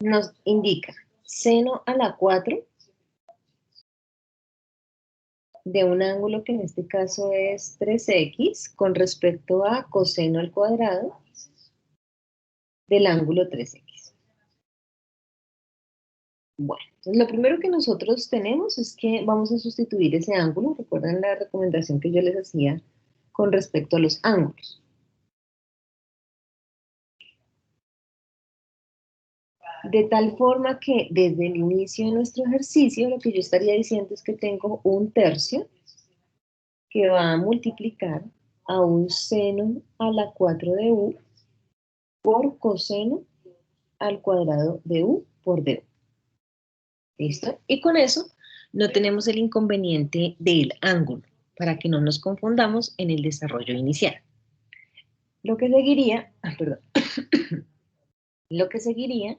nos indica seno a la 4 de un ángulo que en este caso es 3x con respecto a coseno al cuadrado del ángulo 3x. Bueno, entonces lo primero que nosotros tenemos es que vamos a sustituir ese ángulo. Recuerden la recomendación que yo les hacía con respecto a los ángulos. De tal forma que desde el inicio de nuestro ejercicio, lo que yo estaría diciendo es que tengo un tercio que va a multiplicar a un seno a la 4 de u por coseno al cuadrado de u por du. ¿Listo? Y con eso no tenemos el inconveniente del ángulo, para que no nos confundamos en el desarrollo inicial. Lo que seguiría, perdón, lo que seguiría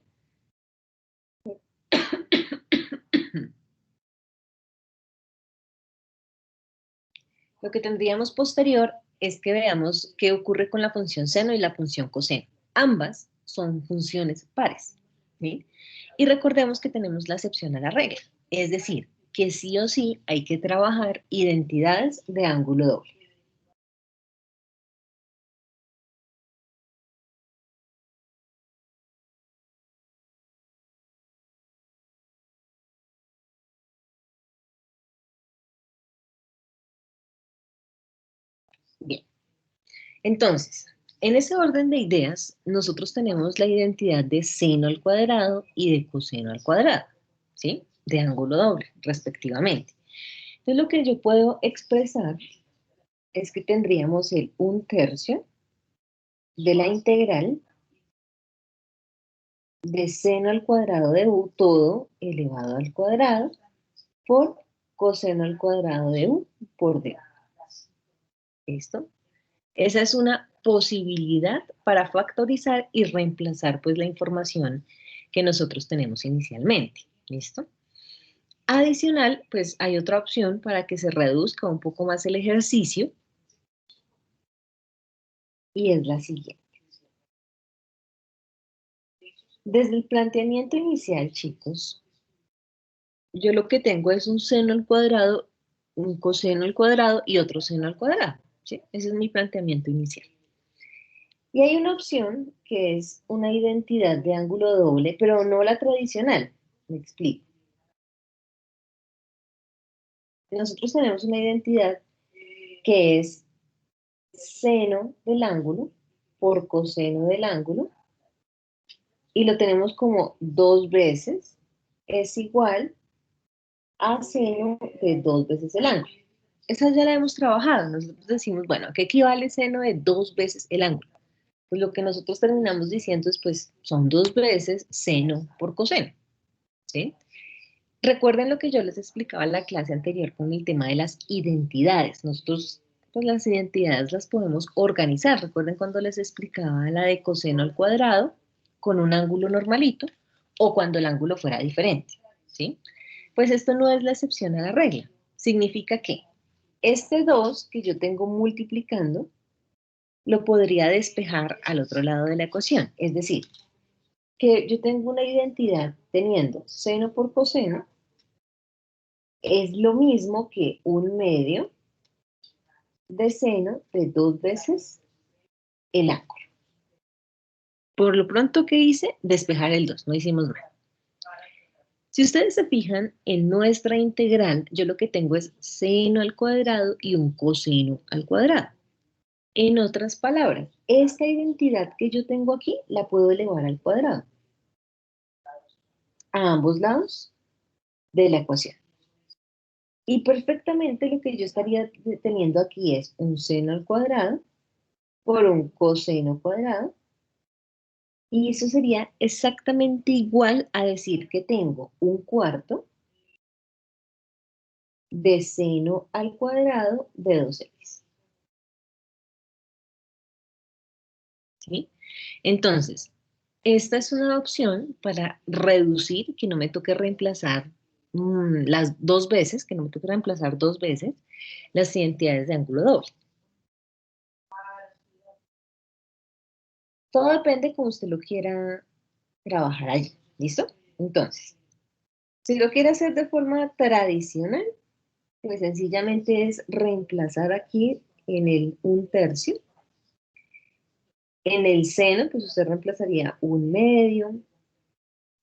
lo que tendríamos posterior es que veamos qué ocurre con la función seno y la función coseno. Ambas son funciones pares, ¿sí? Y recordemos que tenemos la excepción a la regla, es decir, que sí o sí hay que trabajar identidades de ángulo doble. Bien, entonces, en ese orden de ideas, nosotros tenemos la identidad de seno al cuadrado y de coseno al cuadrado, ¿sí? De ángulo doble, respectivamente. Entonces, lo que yo puedo expresar es que tendríamos el 1/3 de la integral de seno al cuadrado de u todo elevado al cuadrado por coseno al cuadrado de u por d. ¿Listo? Esa es una posibilidad para factorizar y reemplazar pues la información que nosotros tenemos inicialmente. ¿Listo? Adicional, pues hay otra opción para que se reduzca un poco más el ejercicio y es la siguiente. Desde el planteamiento inicial, chicos, yo lo que tengo es un seno al cuadrado, un coseno al cuadrado y otro seno al cuadrado, ¿sí? Ese es mi planteamiento inicial. Y hay una opción que es una identidad de ángulo doble, pero no la tradicional. Me explico. Nosotros tenemos una identidad que es seno del ángulo por coseno del ángulo y lo tenemos como 2 veces es igual a seno de 2 veces el ángulo. Esa ya la hemos trabajado. Nosotros decimos, bueno, ¿qué equivale seno de 2 veces el ángulo? Pues lo que nosotros terminamos diciendo es, pues, son 2 veces seno por coseno, ¿sí? Recuerden lo que yo les explicaba en la clase anterior con el tema de las identidades. Nosotros, pues, las identidades las podemos organizar. Recuerden cuando les explicaba la de coseno al cuadrado con un ángulo normalito o cuando el ángulo fuera diferente, ¿sí? Pues esto no es la excepción a la regla. Significa que este 2 que yo tengo multiplicando, lo podría despejar al otro lado de la ecuación. Es decir, que yo tengo una identidad teniendo seno por coseno, es lo mismo que un medio de seno de 2 veces el ángulo. Por lo pronto, ¿qué hice? Despejar el 2, no hicimos nada. Si ustedes se fijan en nuestra integral, yo lo que tengo es seno al cuadrado y un coseno al cuadrado. En otras palabras, esta identidad que yo tengo aquí la puedo elevar al cuadrado a ambos lados de la ecuación. Y perfectamente lo que yo estaría teniendo aquí es un seno al cuadrado por un coseno cuadrado. Y eso sería exactamente igual a decir que tengo un cuarto de seno al cuadrado de 2x. ¿Sí? Entonces, esta es una opción para reducir, que no me toque reemplazar las 2 veces, que no me toque reemplazar 2 veces las identidades de ángulo doble. Todo depende como usted lo quiera trabajar allí, ¿Listo? Entonces, si lo quiere hacer de forma tradicional, pues sencillamente es reemplazar aquí en el 1/3. En el seno, pues usted reemplazaría 1/2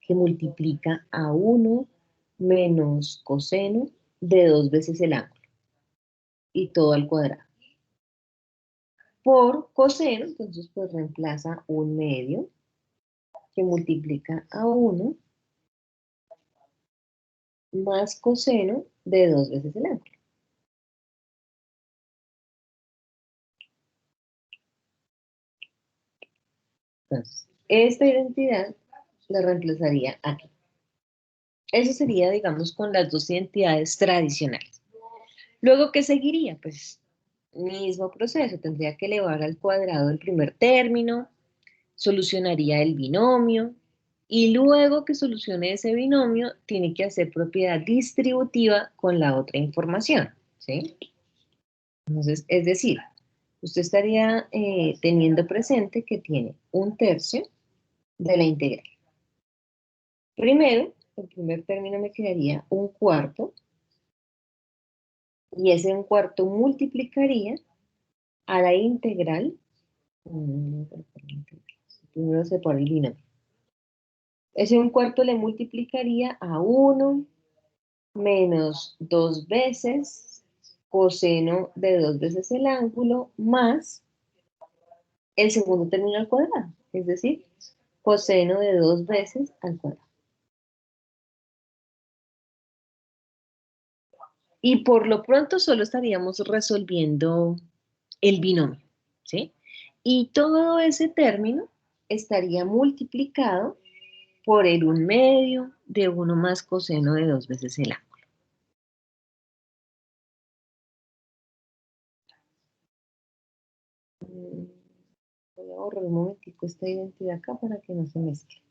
que multiplica a 1 menos coseno de 2 veces el ángulo y todo al cuadrado. Por coseno, entonces pues reemplaza 1/2 que multiplica a 1 más coseno de 2 veces el ángulo. Entonces, esta identidad la reemplazaría aquí. Eso sería, digamos, con las dos identidades tradicionales. Luego, ¿qué seguiría? Pues, mismo proceso. Tendría que elevar al cuadrado el primer término, solucionaría el binomio, y luego que solucione ese binomio, tiene que hacer propiedad distributiva con la otra información, ¿sí? Entonces, es decir, usted estaría teniendo presente que tiene 1/3 de la integral. Primero, el primer término me quedaría 1/4, y ese 1/4 multiplicaría a la integral. Primero se pone el binomio. Ese 1/4 le multiplicaría a 1 menos 2 veces coseno de 2 veces el ángulo más el segundo término al cuadrado, es decir, coseno de 2 veces al cuadrado. Y por lo pronto solo estaríamos resolviendo el binomio, ¿sí? Y todo ese término estaría multiplicado por el 1/2 de 1 más coseno de 2 veces el ángulo. Voy a borrar un momentico esta identidad acá para que no se mezcle.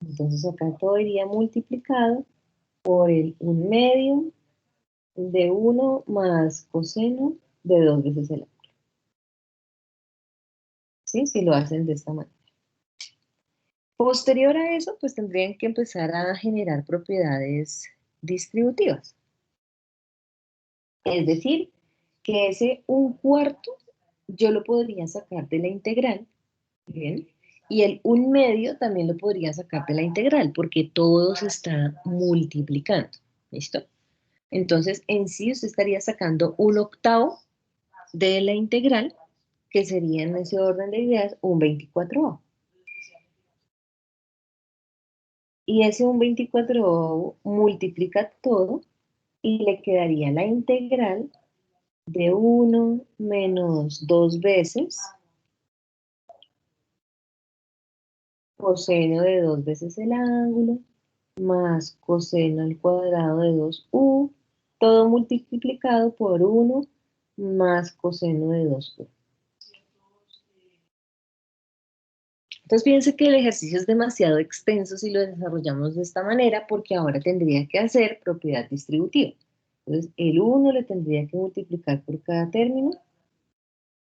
Entonces acá todo iría multiplicado por el 1/2 de 1 más coseno de 2 veces el ángulo. ¿Sí? Si lo hacen de esta manera. Posterior a eso, pues tendrían que empezar a generar propiedades distributivas. Es decir, que ese 1/4 yo lo podría sacar de la integral, ¿bien? Y el 1/2 también lo podría sacar de la integral, porque todo se está multiplicando, ¿listo? Entonces, en sí usted estaría sacando 1/8 de la integral, que sería en ese orden de ideas 1/24. Y ese 1/24 multiplica todo y le quedaría la integral de 1 menos 2 veces coseno de 2 veces el ángulo más coseno al cuadrado de 2u, todo multiplicado por 1 más coseno de 2u. Entonces fíjense que el ejercicio es demasiado extenso si lo desarrollamos de esta manera, porque ahora tendría que hacer propiedad distributiva. Entonces el 1 le tendría que multiplicar por cada término,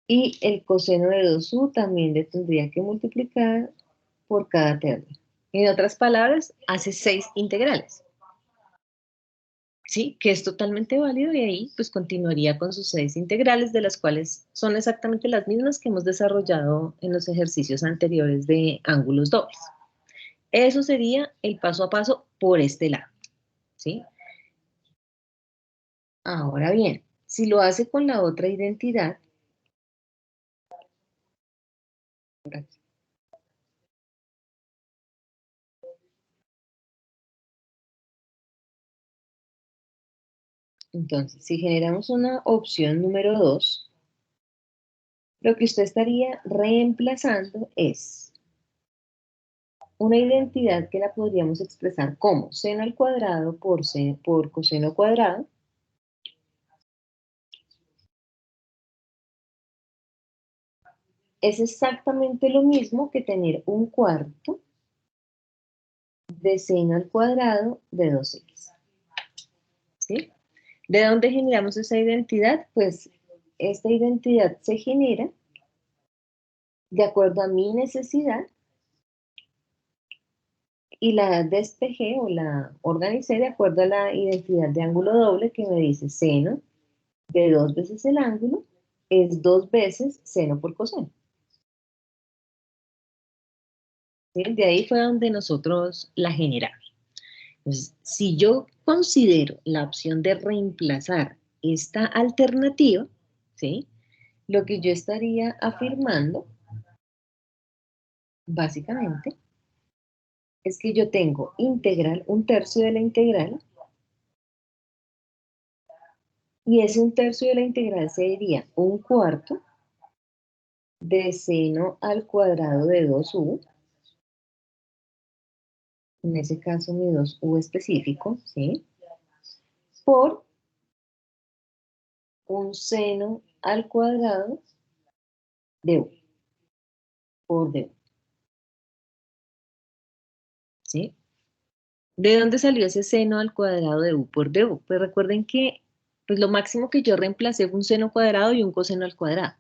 y el coseno de 2u también le tendría que multiplicar por cada término. En otras palabras, hace 6 integrales. ¿Sí? Que es totalmente válido, y ahí pues continuaría con sus 6 integrales, de las cuales son exactamente las mismas que hemos desarrollado en los ejercicios anteriores de ángulos dobles. Eso sería el paso a paso por este lado, ¿sí? Ahora bien, si lo hace con la otra identidad, por aquí. Entonces, si generamos una opción número 2, lo que usted estaría reemplazando es una identidad que la podríamos expresar como seno al cuadrado por coseno cuadrado, es exactamente lo mismo que tener 1/4 de seno al cuadrado de 2x. ¿Sí? ¿De dónde generamos esa identidad? Pues esta identidad se genera de acuerdo a mi necesidad y la despejé o la organicé de acuerdo a la identidad de ángulo doble que me dice seno de 2 veces el ángulo es 2 veces seno por coseno. ¿Sí? De ahí fue donde nosotros la generamos. Entonces, si yo considero la opción de reemplazar esta alternativa, ¿sí? Lo que yo estaría afirmando, básicamente, es que yo tengo integral, un tercio de la integral, y ese un tercio de la integral sería un cuarto de seno al cuadrado de 2u, en ese caso mi 2u específico, ¿sí? Por un seno al cuadrado de u, por du, ¿sí? ¿De dónde salió ese seno al cuadrado de u por du? Pues recuerden que pues lo máximo que yo reemplacé fue un seno cuadrado y un coseno al cuadrado.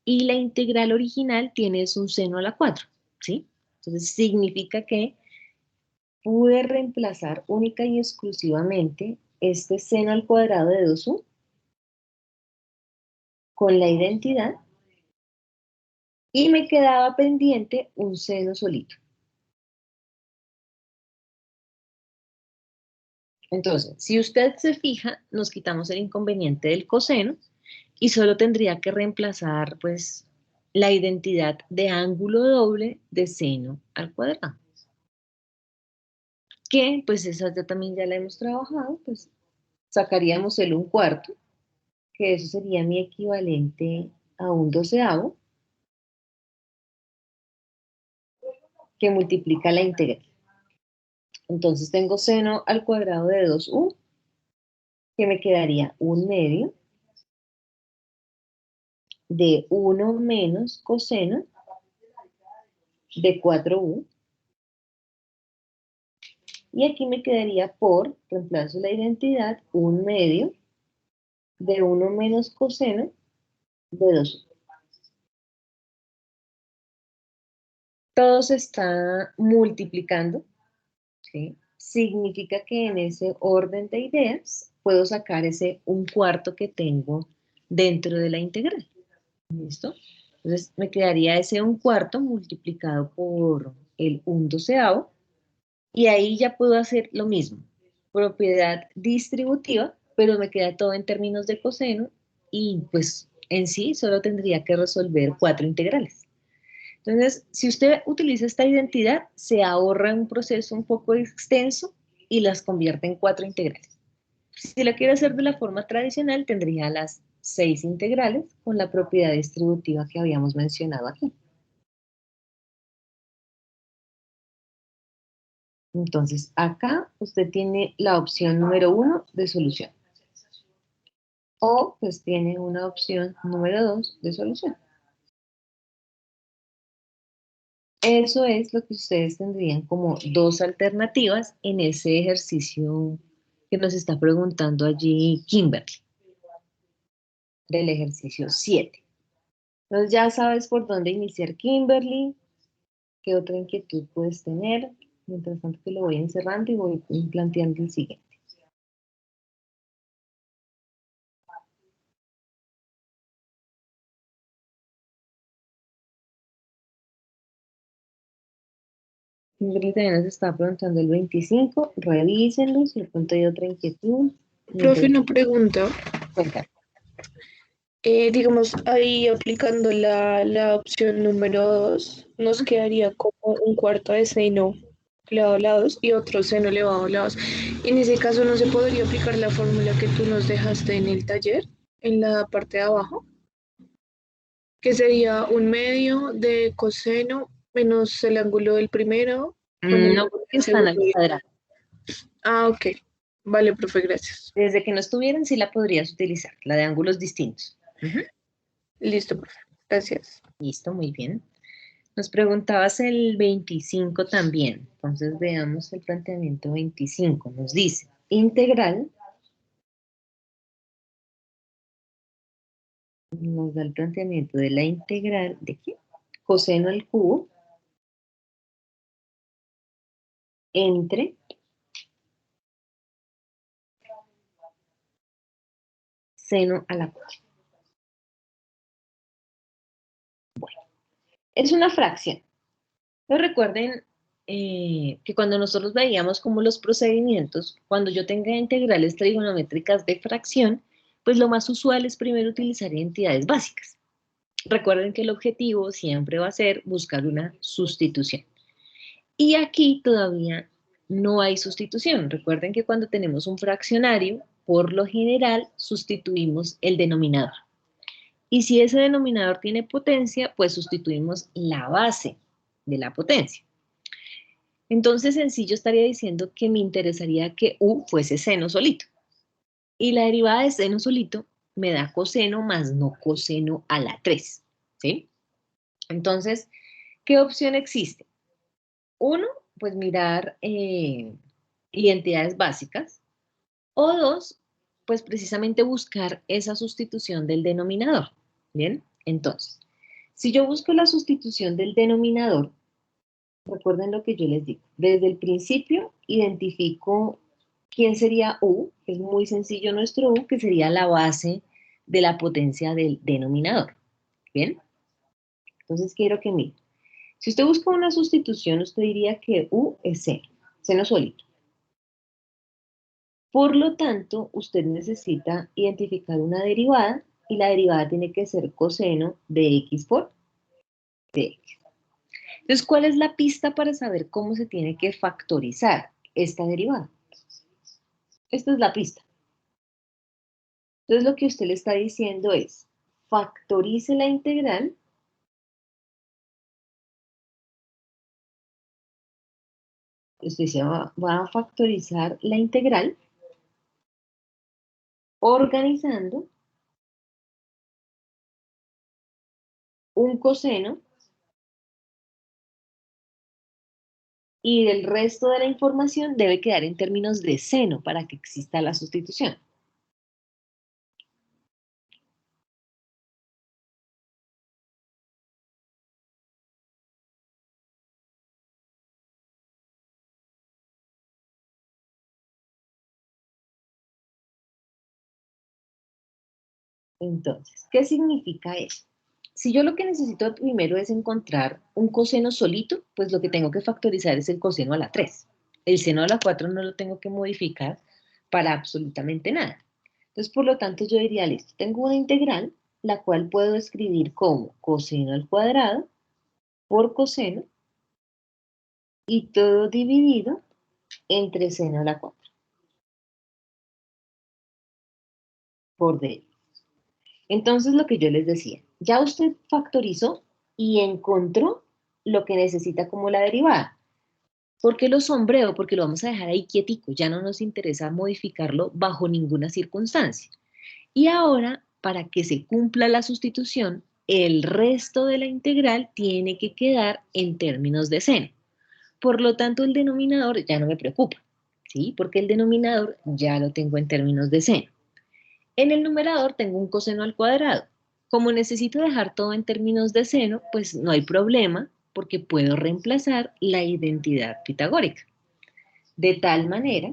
Y la integral original tiene es un seno a la 4, ¿sí? Entonces significa que pude reemplazar única y exclusivamente este seno al cuadrado de 2u con la identidad y me quedaba pendiente un seno solito. Entonces, si usted se fija, nos quitamos el inconveniente del coseno y solo tendría que reemplazar, pues, la identidad de ángulo doble de seno al cuadrado. Que, pues, esa ya también ya la hemos trabajado, pues, sacaríamos el un cuarto, que eso sería mi equivalente a un doceavo, que multiplica la integral. Entonces tengo seno al cuadrado de 2u, que me quedaría un medio de 1 menos coseno de 4u. Y aquí me quedaría por, reemplazo la identidad, un medio de 1 menos coseno de 2u. Todo se está multiplicando, ¿sí? Significa que en ese orden de ideas puedo sacar ese un cuarto que tengo dentro de la integral. ¿Listo? Entonces me quedaría ese un cuarto multiplicado por el un doceavo y ahí ya puedo hacer lo mismo. Propiedad distributiva, pero me queda todo en términos de coseno y pues en sí solo tendría que resolver 4 integrales. Entonces, si usted utiliza esta identidad, se ahorra un proceso un poco extenso y las convierte en 4 integrales. Si la quiere hacer de la forma tradicional, tendría las 6 integrales con la propiedad distributiva que habíamos mencionado aquí. Entonces, acá usted tiene la opción número 1 de solución. O pues tiene una opción número 2 de solución. Eso es lo que ustedes tendrían como dos alternativas en ese ejercicio que nos está preguntando allí Kimberly, del ejercicio 7. Entonces ya sabes por dónde iniciar, Kimberly, qué otra inquietud puedes tener. Mientras tanto que lo voy encerrando y voy planteando el siguiente. Kimberly también nos está preguntando el 25. Revísenlo si de pronto hay otra inquietud. Profe, Mientras, una pregunta. cuéntame. Digamos, ahí aplicando la opción número 2, nos quedaría como un cuarto de seno elevado a la 2 y otro seno elevado a la 2. En ese caso, ¿no se podría aplicar la fórmula que tú nos dejaste en el taller, en la parte de abajo? Que sería un medio de coseno menos el ángulo del primero con el No, ángulo porque del están segundo. al cuadrado. Ah, ok. Vale, profe, gracias. Desde que no estuvieran, sí la podrías utilizar, la de ángulos distintos. Ujú. Listo, profe. Gracias. Listo, muy bien. Nos preguntabas el 25 también. Entonces veamos el planteamiento 25. Nos dice, integral, nos da el planteamiento de la integral, ¿de qué? Coseno al cubo entre seno a la 4. Bueno, es una fracción. Pero recuerden que cuando nosotros veíamos como los procedimientos, cuando yo tenga integrales trigonométricas de fracción, pues lo más usual es primero utilizar identidades básicas. Recuerden que el objetivo siempre va a ser buscar una sustitución. Y aquí todavía no hay sustitución. Recuerden que cuando tenemos un fraccionario, por lo general sustituimos el denominador. Y si ese denominador tiene potencia, pues sustituimos la base de la potencia. Entonces, sencillo estaría diciendo que me interesaría que u fuese seno solito. Y la derivada de seno solito me da coseno más no coseno a la 3. ¿Sí? Entonces, ¿qué opción existe? Uno, pues mirar identidades básicas. O dos, pues precisamente buscar esa sustitución del denominador. ¿Bien? Entonces, si yo busco la sustitución del denominador, recuerden lo que yo les digo. Desde el principio identifico quién sería U, que es muy sencillo nuestro U, que sería la base de la potencia del denominador. ¿Bien? Entonces quiero que miren. Si usted busca una sustitución, usted diría que U es seno, seno solito. Por lo tanto, usted necesita identificar una derivada y la derivada tiene que ser coseno de x por dx. Entonces, ¿cuál es la pista para saber cómo se tiene que factorizar esta derivada? Esta es la pista. Entonces, lo que usted le está diciendo es, factorice la integral usted se va a factorizar la integral organizando un coseno y el resto de la información debe quedar en términos de seno para que exista la sustitución. Entonces, ¿qué significa eso? Si yo lo que necesito primero es encontrar un coseno solito, pues lo que tengo que factorizar es el coseno a la 3. El seno a la 4 no lo tengo que modificar para absolutamente nada. Entonces, por lo tanto, yo diría, listo, tengo una integral, la cual puedo escribir como coseno al cuadrado por coseno y todo dividido entre seno a la 4 por dx. Entonces, lo que yo les decía, ya usted factorizó y encontró lo que necesita como la derivada. ¿Por qué lo sombreo? Porque lo vamos a dejar ahí quietico, ya no nos interesa modificarlo bajo ninguna circunstancia. Y ahora, para que se cumpla la sustitución, el resto de la integral tiene que quedar en términos de seno. Por lo tanto, el denominador ya no me preocupa, ¿sí? Porque el denominador ya lo tengo en términos de seno. En el numerador tengo un coseno al cuadrado. Como necesito dejar todo en términos de seno, pues no hay problema porque puedo reemplazar la identidad pitagórica. De tal manera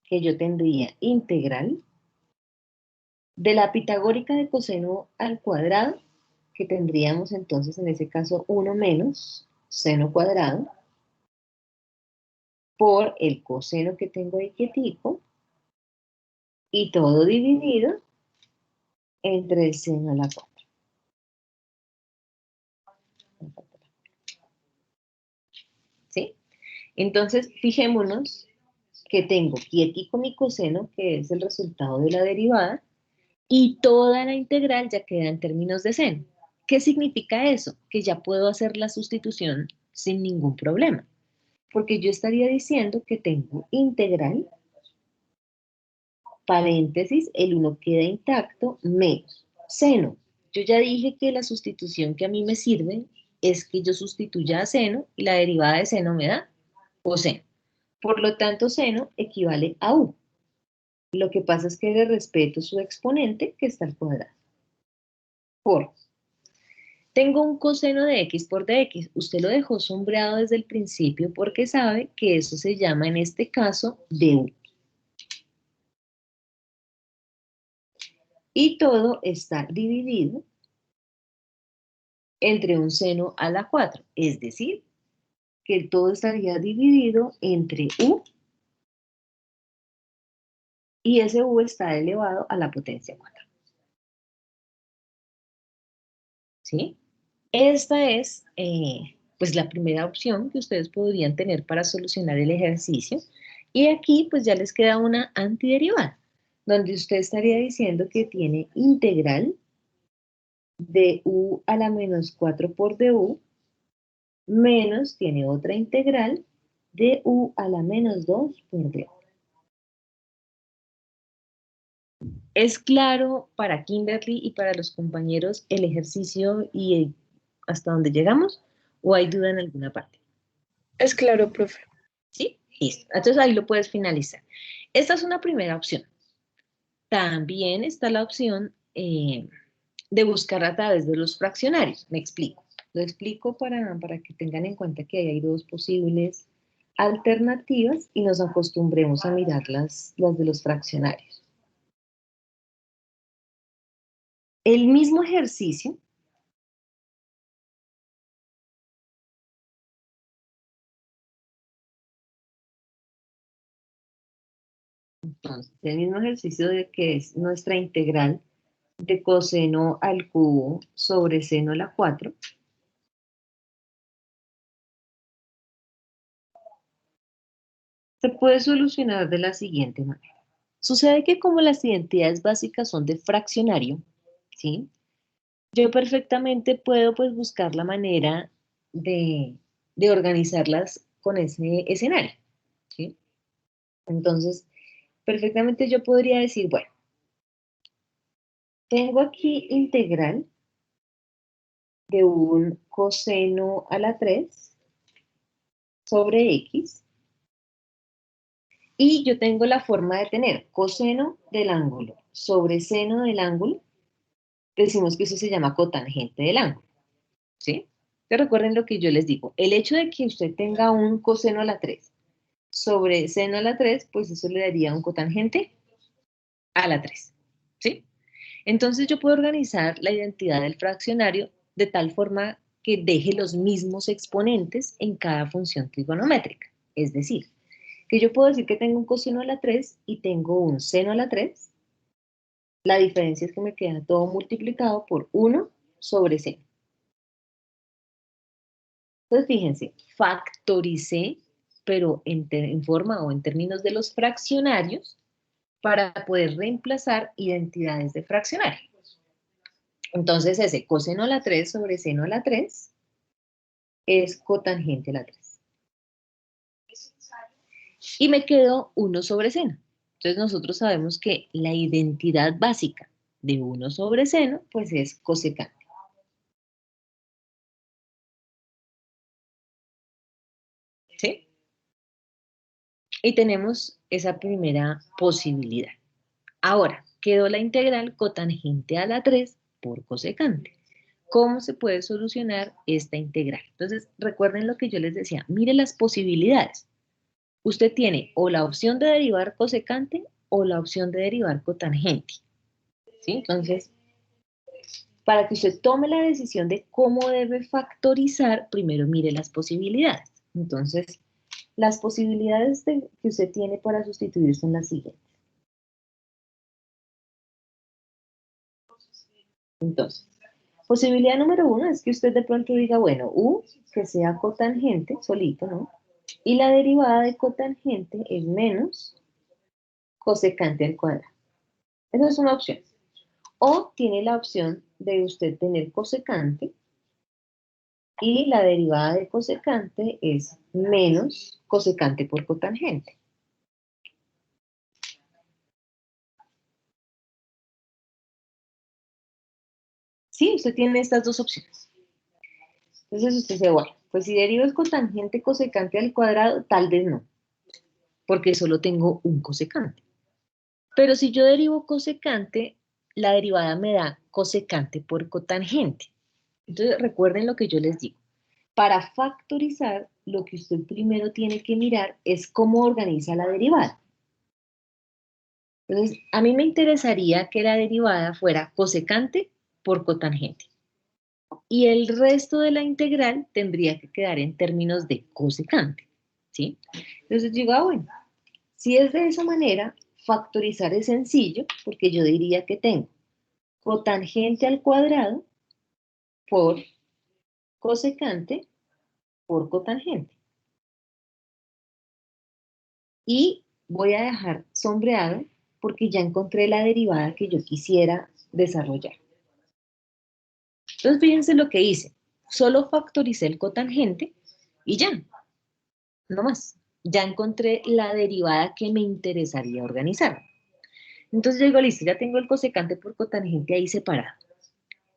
que yo tendría integral de la pitagórica de coseno al cuadrado, que tendríamos entonces en ese caso 1 menos seno cuadrado, por el coseno que tengo ahí quietico, y todo dividido entre el seno a la 4. ¿Sí? Entonces, fijémonos que tengo quietico mi coseno, que es el resultado de la derivada, y toda la integral ya queda en términos de seno. ¿Qué significa eso? Que ya puedo hacer la sustitución sin ningún problema, porque yo estaría diciendo que tengo integral, paréntesis, el 1 queda intacto, menos seno. Yo ya dije que la sustitución que a mí me sirve es que yo sustituya a seno y la derivada de seno me da coseno. Por lo tanto, seno equivale a u. Lo que pasa es que le respeto su exponente, que está al cuadrado. Por. Tengo un coseno de x por dx. Usted lo dejó sombreado desde el principio porque sabe que eso se llama en este caso du. Y todo está dividido entre un seno a la 4. Es decir, que todo estaría dividido entre u y ese u está elevado a la potencia 4. ¿Sí? Esta es pues la primera opción que ustedes podrían tener para solucionar el ejercicio. Y aquí pues ya les queda una antiderivada, donde usted estaría diciendo que tiene integral de u a la menos 4 por du, menos tiene otra integral de u a la menos 2 por du. ¿Es claro para Kimberly y para los compañeros el ejercicio y hasta dónde llegamos? ¿O hay duda en alguna parte? Es claro, profe. ¿Sí? Listo. Entonces ahí lo puedes finalizar. Esta es una primera opción. También está la opción de buscar a través de los fraccionarios. Me explico. Lo explico para que tengan en cuenta que hay dos posibles alternativas y nos acostumbremos a mirar las de los fraccionarios. El mismo ejercicio, entonces, el mismo ejercicio de que es nuestra integral de coseno al cubo sobre seno a la 4, se puede solucionar de la siguiente manera. Sucede que como las identidades básicas son de fraccionario, ¿sí? Yo perfectamente puedo pues buscar la manera de, de organizarlas con ese escenario, ¿sí? Entonces, perfectamente yo podría decir, bueno, tengo aquí integral de un coseno a la 3 sobre x, y yo tengo la forma de tener coseno del ángulo sobre seno del ángulo. Decimos que eso se llama cotangente del ángulo, ¿sí? Que recuerden lo que yo les digo. El hecho de que usted tenga un coseno a la 3 sobre seno a la 3, pues eso le daría un cotangente a la 3, ¿sí? Entonces yo puedo organizar la identidad del fraccionario de tal forma que deje los mismos exponentes en cada función trigonométrica. Es decir, que yo puedo decir que tengo un coseno a la 3 y tengo un seno a la 3. La diferencia es que me queda todo multiplicado por 1 sobre seno. Entonces, fíjense, factoricé, pero en forma o en términos de los fraccionarios, para poder reemplazar identidades de fraccionario. Entonces, ese coseno a la 3 sobre seno a la 3 es cotangente a la 3. Y me quedó 1 sobre seno. Entonces, nosotros sabemos que la identidad básica de 1 sobre seno, pues es cosecante. ¿Sí? Y tenemos esa primera posibilidad. Ahora, quedó la integral cotangente a la 3 por cosecante. ¿Cómo se puede solucionar esta integral? Entonces, recuerden lo que yo les decía. Mire las posibilidades. Usted tiene o la opción de derivar cosecante o la opción de derivar cotangente. ¿Sí? Entonces, para que usted tome la decisión de cómo debe factorizar, primero mire las posibilidades. Entonces, las posibilidades que usted tiene para sustituir son las siguientes. Entonces, posibilidad número 1 es que usted de pronto diga, bueno, u que sea cotangente, solito, ¿no? Y la derivada de cotangente es menos cosecante al cuadrado. Esa es una opción. O tiene la opción de usted tener cosecante y la derivada de cosecante es menos cosecante por cotangente. Sí, usted tiene estas dos opciones. Entonces usted dice, bueno, pues si derivo el cotangente cosecante al cuadrado, tal vez no, porque solo tengo un cosecante. Pero si yo derivo cosecante, la derivada me da cosecante por cotangente. Entonces, recuerden lo que yo les digo. Para factorizar, lo que usted primero tiene que mirar es cómo organiza la derivada. Entonces, a mí me interesaría que la derivada fuera cosecante por cotangente. Y el resto de la integral tendría que quedar en términos de cosecante, ¿sí? Entonces digo, bueno, si es de esa manera, factorizar es sencillo, porque yo diría que tengo cotangente al cuadrado por cosecante por cotangente. Y voy a dejar sombreado porque ya encontré la derivada que yo quisiera desarrollar. Entonces, fíjense lo que hice. Solo factoricé el cotangente y ya, no más. Ya encontré la derivada que me interesaría organizar. Entonces yo digo, listo, ya tengo el cosecante por cotangente ahí separado.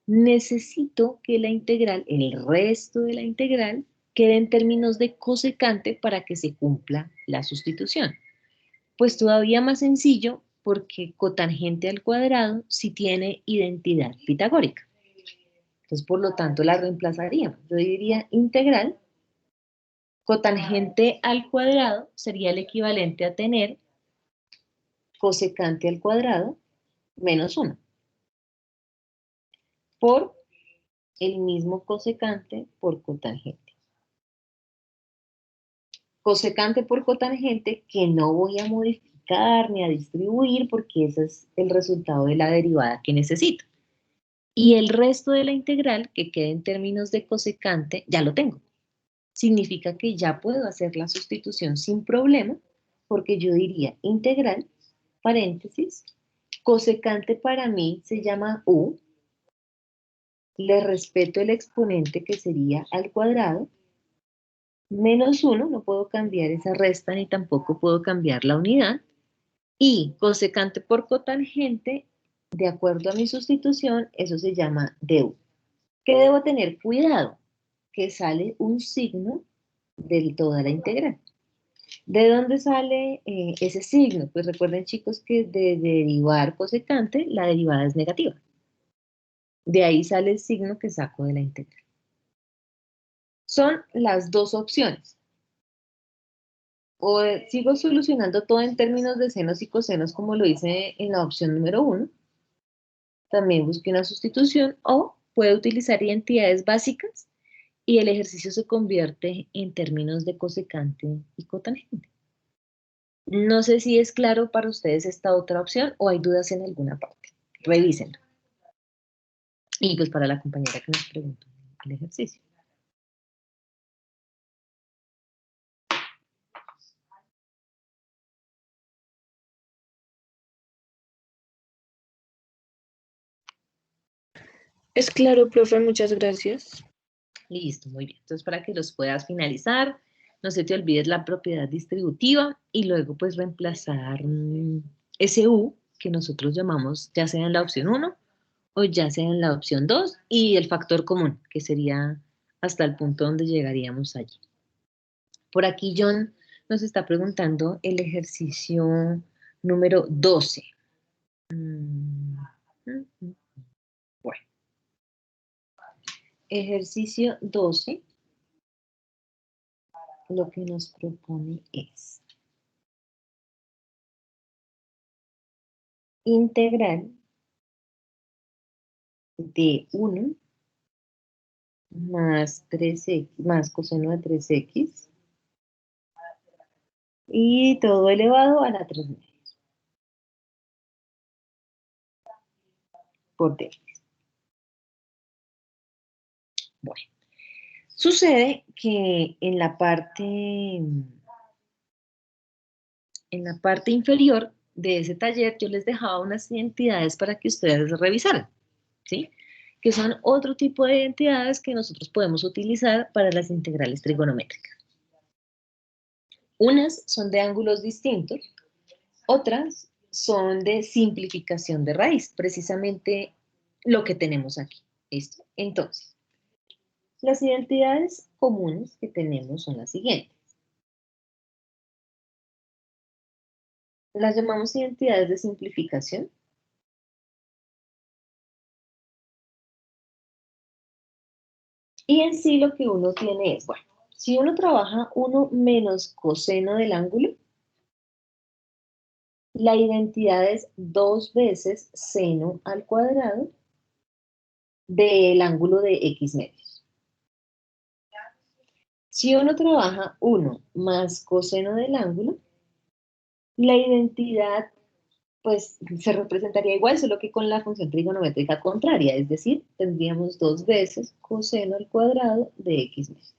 Necesito que la integral, el resto de la integral, quede en términos de cosecante para que se cumpla la sustitución. Pues todavía más sencillo porque cotangente al cuadrado sí tiene identidad pitagórica. Entonces, por lo tanto, la reemplazaríamos. Yo diría integral, cotangente al cuadrado sería el equivalente a tener cosecante al cuadrado menos 1 por el mismo cosecante por cotangente. Cosecante por cotangente que no voy a modificar ni a distribuir porque ese es el resultado de la derivada que necesito. Y el resto de la integral que quede en términos de cosecante ya lo tengo. Significa que ya puedo hacer la sustitución sin problema porque yo diría integral, paréntesis, cosecante para mí se llama u, le respeto el exponente que sería al cuadrado, menos 1, no puedo cambiar esa resta ni tampoco puedo cambiar la unidad, y cosecante por cotangente, de acuerdo a mi sustitución, eso se llama du. ¿Qué debo tener? Cuidado, que sale un signo de toda la integral. ¿De dónde sale ese signo? Pues recuerden, chicos, que de derivar cosecante, la derivada es negativa. De ahí sale el signo que saco de la integral. Son las dos opciones. O sigo solucionando todo en términos de senos y cosenos como lo hice en la opción número 1. También busqué una sustitución o puedo utilizar identidades básicas y el ejercicio se convierte en términos de cosecante y cotangente. No sé si es claro para ustedes esta otra opción o hay dudas en alguna parte. Revísenlo. Y pues para la compañera que nos preguntó el ejercicio. Es claro, profe, muchas gracias. Listo, muy bien. Entonces, para que los puedas finalizar, no se te olvides la propiedad distributiva y luego pues reemplazar ese u que nosotros llamamos ya sea en la opción 1 o ya sea en la opción 2 y el factor común, que sería hasta el punto donde llegaríamos allí. Por aquí John nos está preguntando el ejercicio número 12. Bueno, ejercicio 12 lo que nos propone es integral de 1 más 3x más coseno de 3x y todo elevado a la 3 medios por dx. Bueno, sucede que en la parte inferior de ese taller yo les dejaba unas identidades para que ustedes revisaran, ¿sí? Que son otro tipo de identidades que nosotros podemos utilizar para las integrales trigonométricas. Unas son de ángulos distintos, otras son de simplificación de raíz, precisamente lo que tenemos aquí. ¿Listo? Entonces, las identidades comunes que tenemos son las siguientes. Las llamamos identidades de simplificación. Y en sí lo que uno tiene es, bueno, si uno trabaja 1 menos coseno del ángulo, la identidad es 2 veces seno al cuadrado del ángulo de x medios. Si uno trabaja 1 más coseno del ángulo, la identidad pues se representaría igual, solo que con la función trigonométrica contraria, es decir, tendríamos 2 veces coseno al cuadrado de x medios.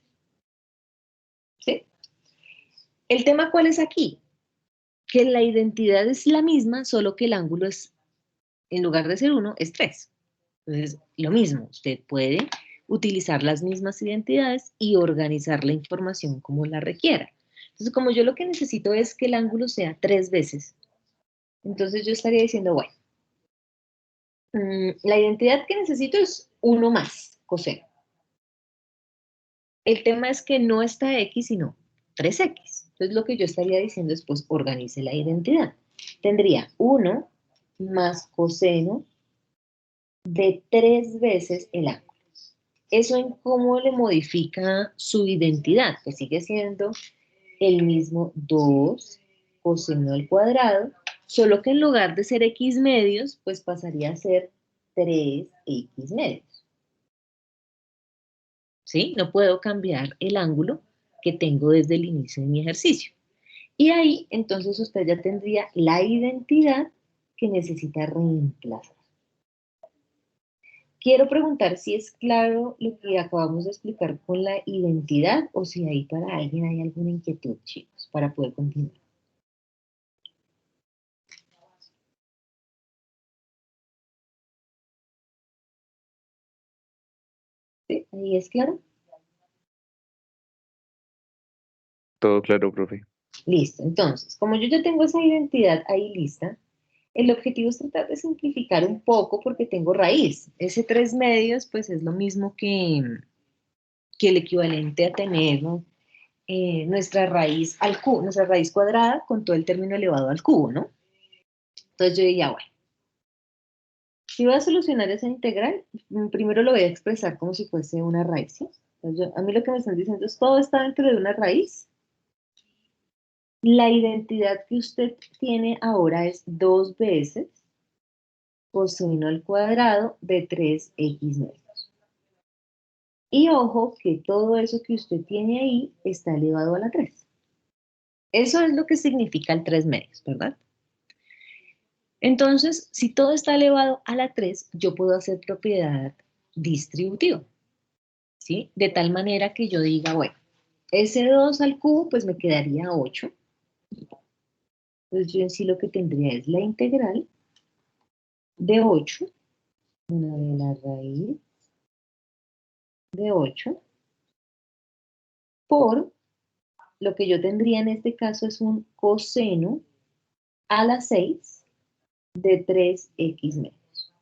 ¿Sí? ¿El tema cuál es aquí? Que la identidad es la misma, solo que el ángulo es, en lugar de ser 1, es 3. Entonces, lo mismo, usted puede utilizar las mismas identidades y organizar la información como la requiera. Entonces, como yo lo que necesito es que el ángulo sea 3 veces, entonces yo estaría diciendo, bueno, la identidad que necesito es 1 más coseno. El tema es que no está x, sino 3x. Entonces, lo que yo estaría diciendo es, pues, organice la identidad. Tendría 1 más coseno de 3 veces el ángulo. ¿Eso en cómo le modifica su identidad? Pues sigue siendo el mismo 2 coseno al cuadrado, solo que en lugar de ser x medios, pues pasaría a ser 3x medios. ¿Sí? No puedo cambiar el ángulo que tengo desde el inicio de mi ejercicio. Y ahí, entonces, usted ya tendría la identidad que necesita reemplazar. Quiero preguntar si es claro lo que acabamos de explicar con la identidad o si ahí para alguien hay alguna inquietud, chicos, para poder continuar. ¿Sí? ¿Ahí es claro? Todo claro, profe. Listo. Entonces, como yo ya tengo esa identidad ahí lista, el objetivo es tratar de simplificar un poco porque tengo raíz. Ese 3 medios, pues es lo mismo que el equivalente a tener, ¿no? Nuestra raíz al cubo, nuestra raíz cuadrada con todo el término elevado al cubo, ¿no? Entonces yo diría, bueno, si voy a solucionar esa integral, primero lo voy a expresar como si fuese una raíz, ¿sí? Entonces a mí lo que me están diciendo es todo está dentro de una raíz. La identidad que usted tiene ahora es 2 veces coseno al cuadrado de 3x medios. Y ojo que todo eso que usted tiene ahí está elevado a la 3. Eso es lo que significa el 3 medios, ¿verdad? Entonces, si todo está elevado a la 3, yo puedo hacer propiedad distributiva, ¿sí? De tal manera que yo diga, bueno, ese 2 al cubo, pues me quedaría 8. Entonces yo en sí lo que tendría es la integral de 8, una de la raíz de 8, por lo que yo tendría en este caso es un coseno a la 6 de 3x medios.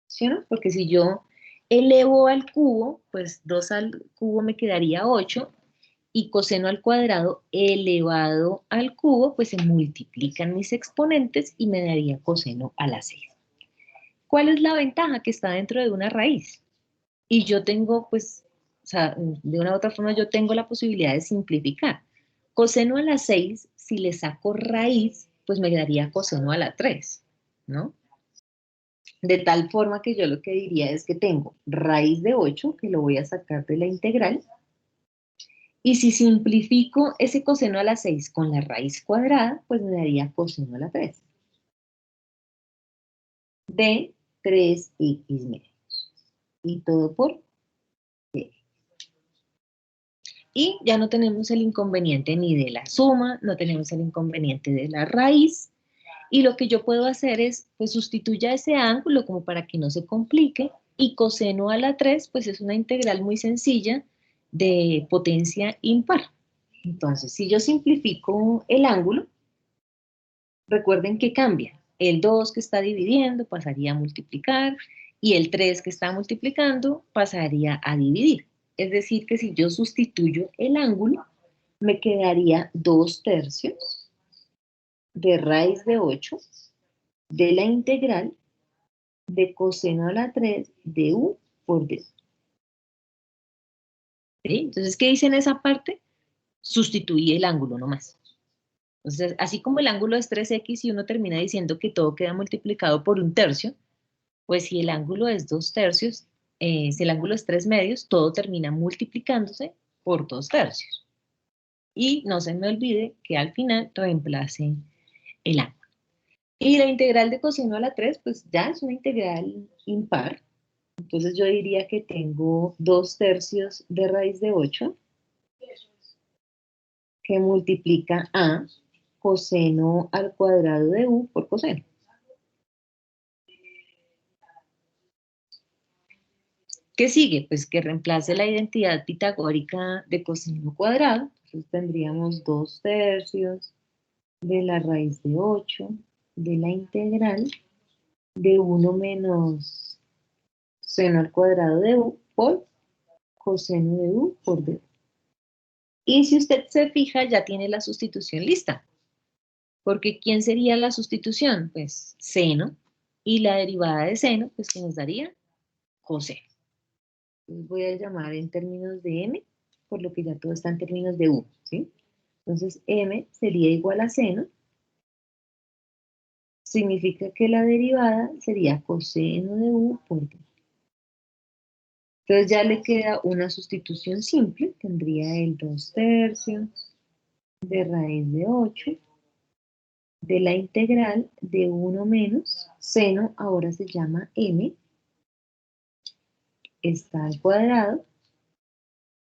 ¿Sí o no? Porque si yo elevo al cubo, pues 2 al cubo me quedaría 8, y coseno al cuadrado elevado al cubo, pues se multiplican mis exponentes y me daría coseno a la 6. ¿Cuál es la ventaja? Que está dentro de una raíz. Y yo tengo, pues, o sea, de una u otra forma yo tengo la posibilidad de simplificar. Coseno a la 6, si le saco raíz, pues me daría coseno a la 3, ¿no? De tal forma que yo lo que diría es que tengo raíz de 8, que lo voy a sacar de la integral, y si simplifico ese coseno a la 6 con la raíz cuadrada, pues me daría coseno a la 3 de 3x medios. Y todo por y. Y ya no tenemos el inconveniente ni de la suma, no tenemos el inconveniente de la raíz. Y lo que yo puedo hacer es, pues sustituya ese ángulo como para que no se complique. Y coseno a la 3, pues es una integral muy sencilla de potencia impar. Entonces, si yo simplifico el ángulo, recuerden que cambia. El 2 que está dividiendo pasaría a multiplicar y el 3 que está multiplicando pasaría a dividir. Es decir, que si yo sustituyo el ángulo, me quedaría 2 tercios de raíz de 8 de la integral de coseno a la 3 de u por d. ¿Sí? Entonces, ¿qué dice en esa parte? Sustituye el ángulo nomás. Entonces, así como el ángulo es 3x y uno termina diciendo que todo queda multiplicado por 1/3, pues si el ángulo es 2/3, si el ángulo es 3/2, todo termina multiplicándose por 2/3. Y no se me olvide que al final reemplace el ángulo. Y la integral de coseno a la 3, pues ya es una integral impar. Entonces yo diría que tengo 2/3 de raíz de 8 que multiplica a coseno al cuadrado de u por coseno. ¿Qué sigue? Pues que reemplace la identidad pitagórica de coseno cuadrado. Entonces tendríamos 2/3 de la raíz de 8 de la integral de 1 menos seno al cuadrado de u por coseno de u por d. Y si usted se fija, ya tiene la sustitución lista. Porque ¿quién sería la sustitución? Pues seno. Y la derivada de seno, pues que nos daría coseno. Entonces voy a llamar en términos de m, por lo que ya todo está en términos de u, ¿sí? Entonces m sería igual a seno. Significa que la derivada sería coseno de u por d. Entonces ya le queda una sustitución simple. Tendría el 2/3 de raíz de 8 de la integral de 1 menos seno, ahora se llama m, está al cuadrado,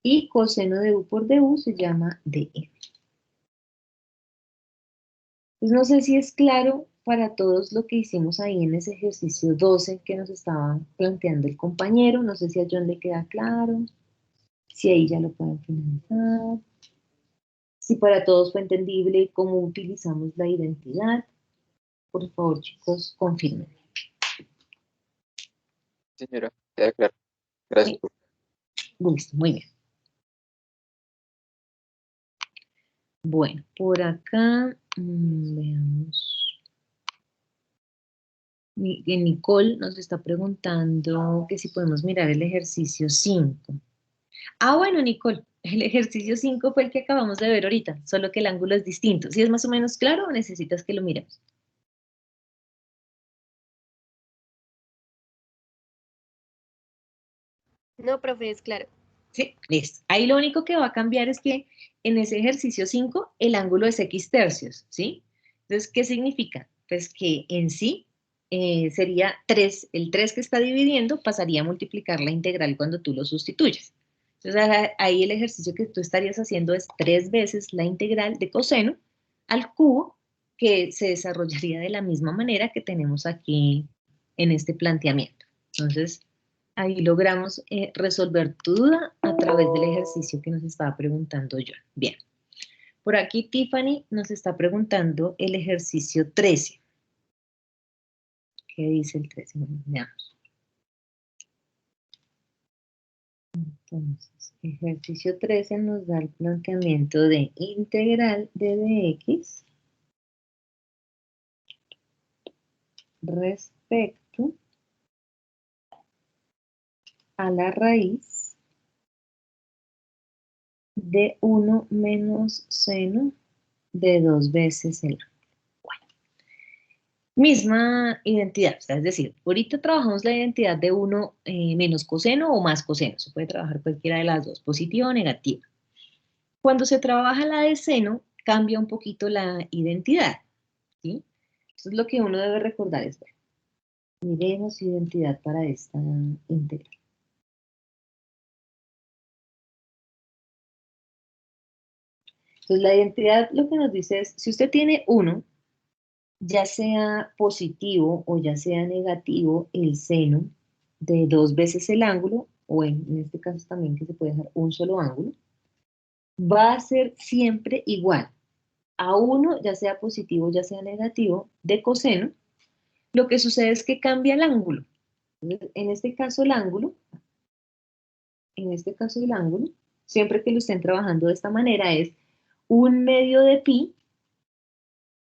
y coseno de u por du se llama dm. Pues no sé si es claro para todos lo que hicimos ahí en ese ejercicio 12 que nos estaba planteando el compañero. No sé si a John le queda claro, si ahí ya lo pueden finalizar, si para todos fue entendible cómo utilizamos la identidad. Por favor, chicos, confirmen. Señora, queda claro. Gracias. Sí. Listo, muy bien. Bueno, por acá, veamos. Nicole nos está preguntando que si podemos mirar el ejercicio 5. Ah, bueno, Nicole, el ejercicio 5 fue el que acabamos de ver ahorita, solo que el ángulo es distinto. ¿Sí es más o menos claro o necesitas que lo miremos? No, profe, es claro. Sí, listo. Ahí lo único que va a cambiar es que en ese ejercicio 5 el ángulo es x tercios, ¿sí? Entonces, ¿qué significa? Pues que en sí sería 3, el 3 que está dividiendo pasaría a multiplicar la integral cuando tú lo sustituyes. Entonces, ahí el ejercicio que tú estarías haciendo es 3 veces la integral de coseno al cubo, que se desarrollaría de la misma manera que tenemos aquí en este planteamiento. Entonces, ahí logramos resolver tu duda a través del ejercicio que nos estaba preguntando John. Bien. Por aquí Tiffany nos está preguntando el ejercicio 13. ¿Qué dice el 13? Bueno, veamos. Entonces, ejercicio 13 nos da el planteamiento de integral de dx respecto a la raíz de 1 menos seno de 2 veces el ángulo. Bueno, misma identidad, es decir, ahorita trabajamos la identidad de 1 menos coseno o más coseno, se puede trabajar cualquiera de las dos, positiva o negativa. Cuando se trabaja la de seno, cambia un poquito la identidad, ¿sí? Eso es lo que uno debe recordar, es ver. Miremos identidad para esta integral. Entonces la identidad lo que nos dice es, si usted tiene 1, ya sea positivo o ya sea negativo, el seno de 2 veces el ángulo, o en este caso también que se puede dejar un solo ángulo, va a ser siempre igual a 1, ya sea positivo o ya sea negativo, de coseno. Lo que sucede es que cambia el ángulo. Entonces, en este caso el ángulo, siempre que lo estén trabajando de esta manera, es 1/2 de pi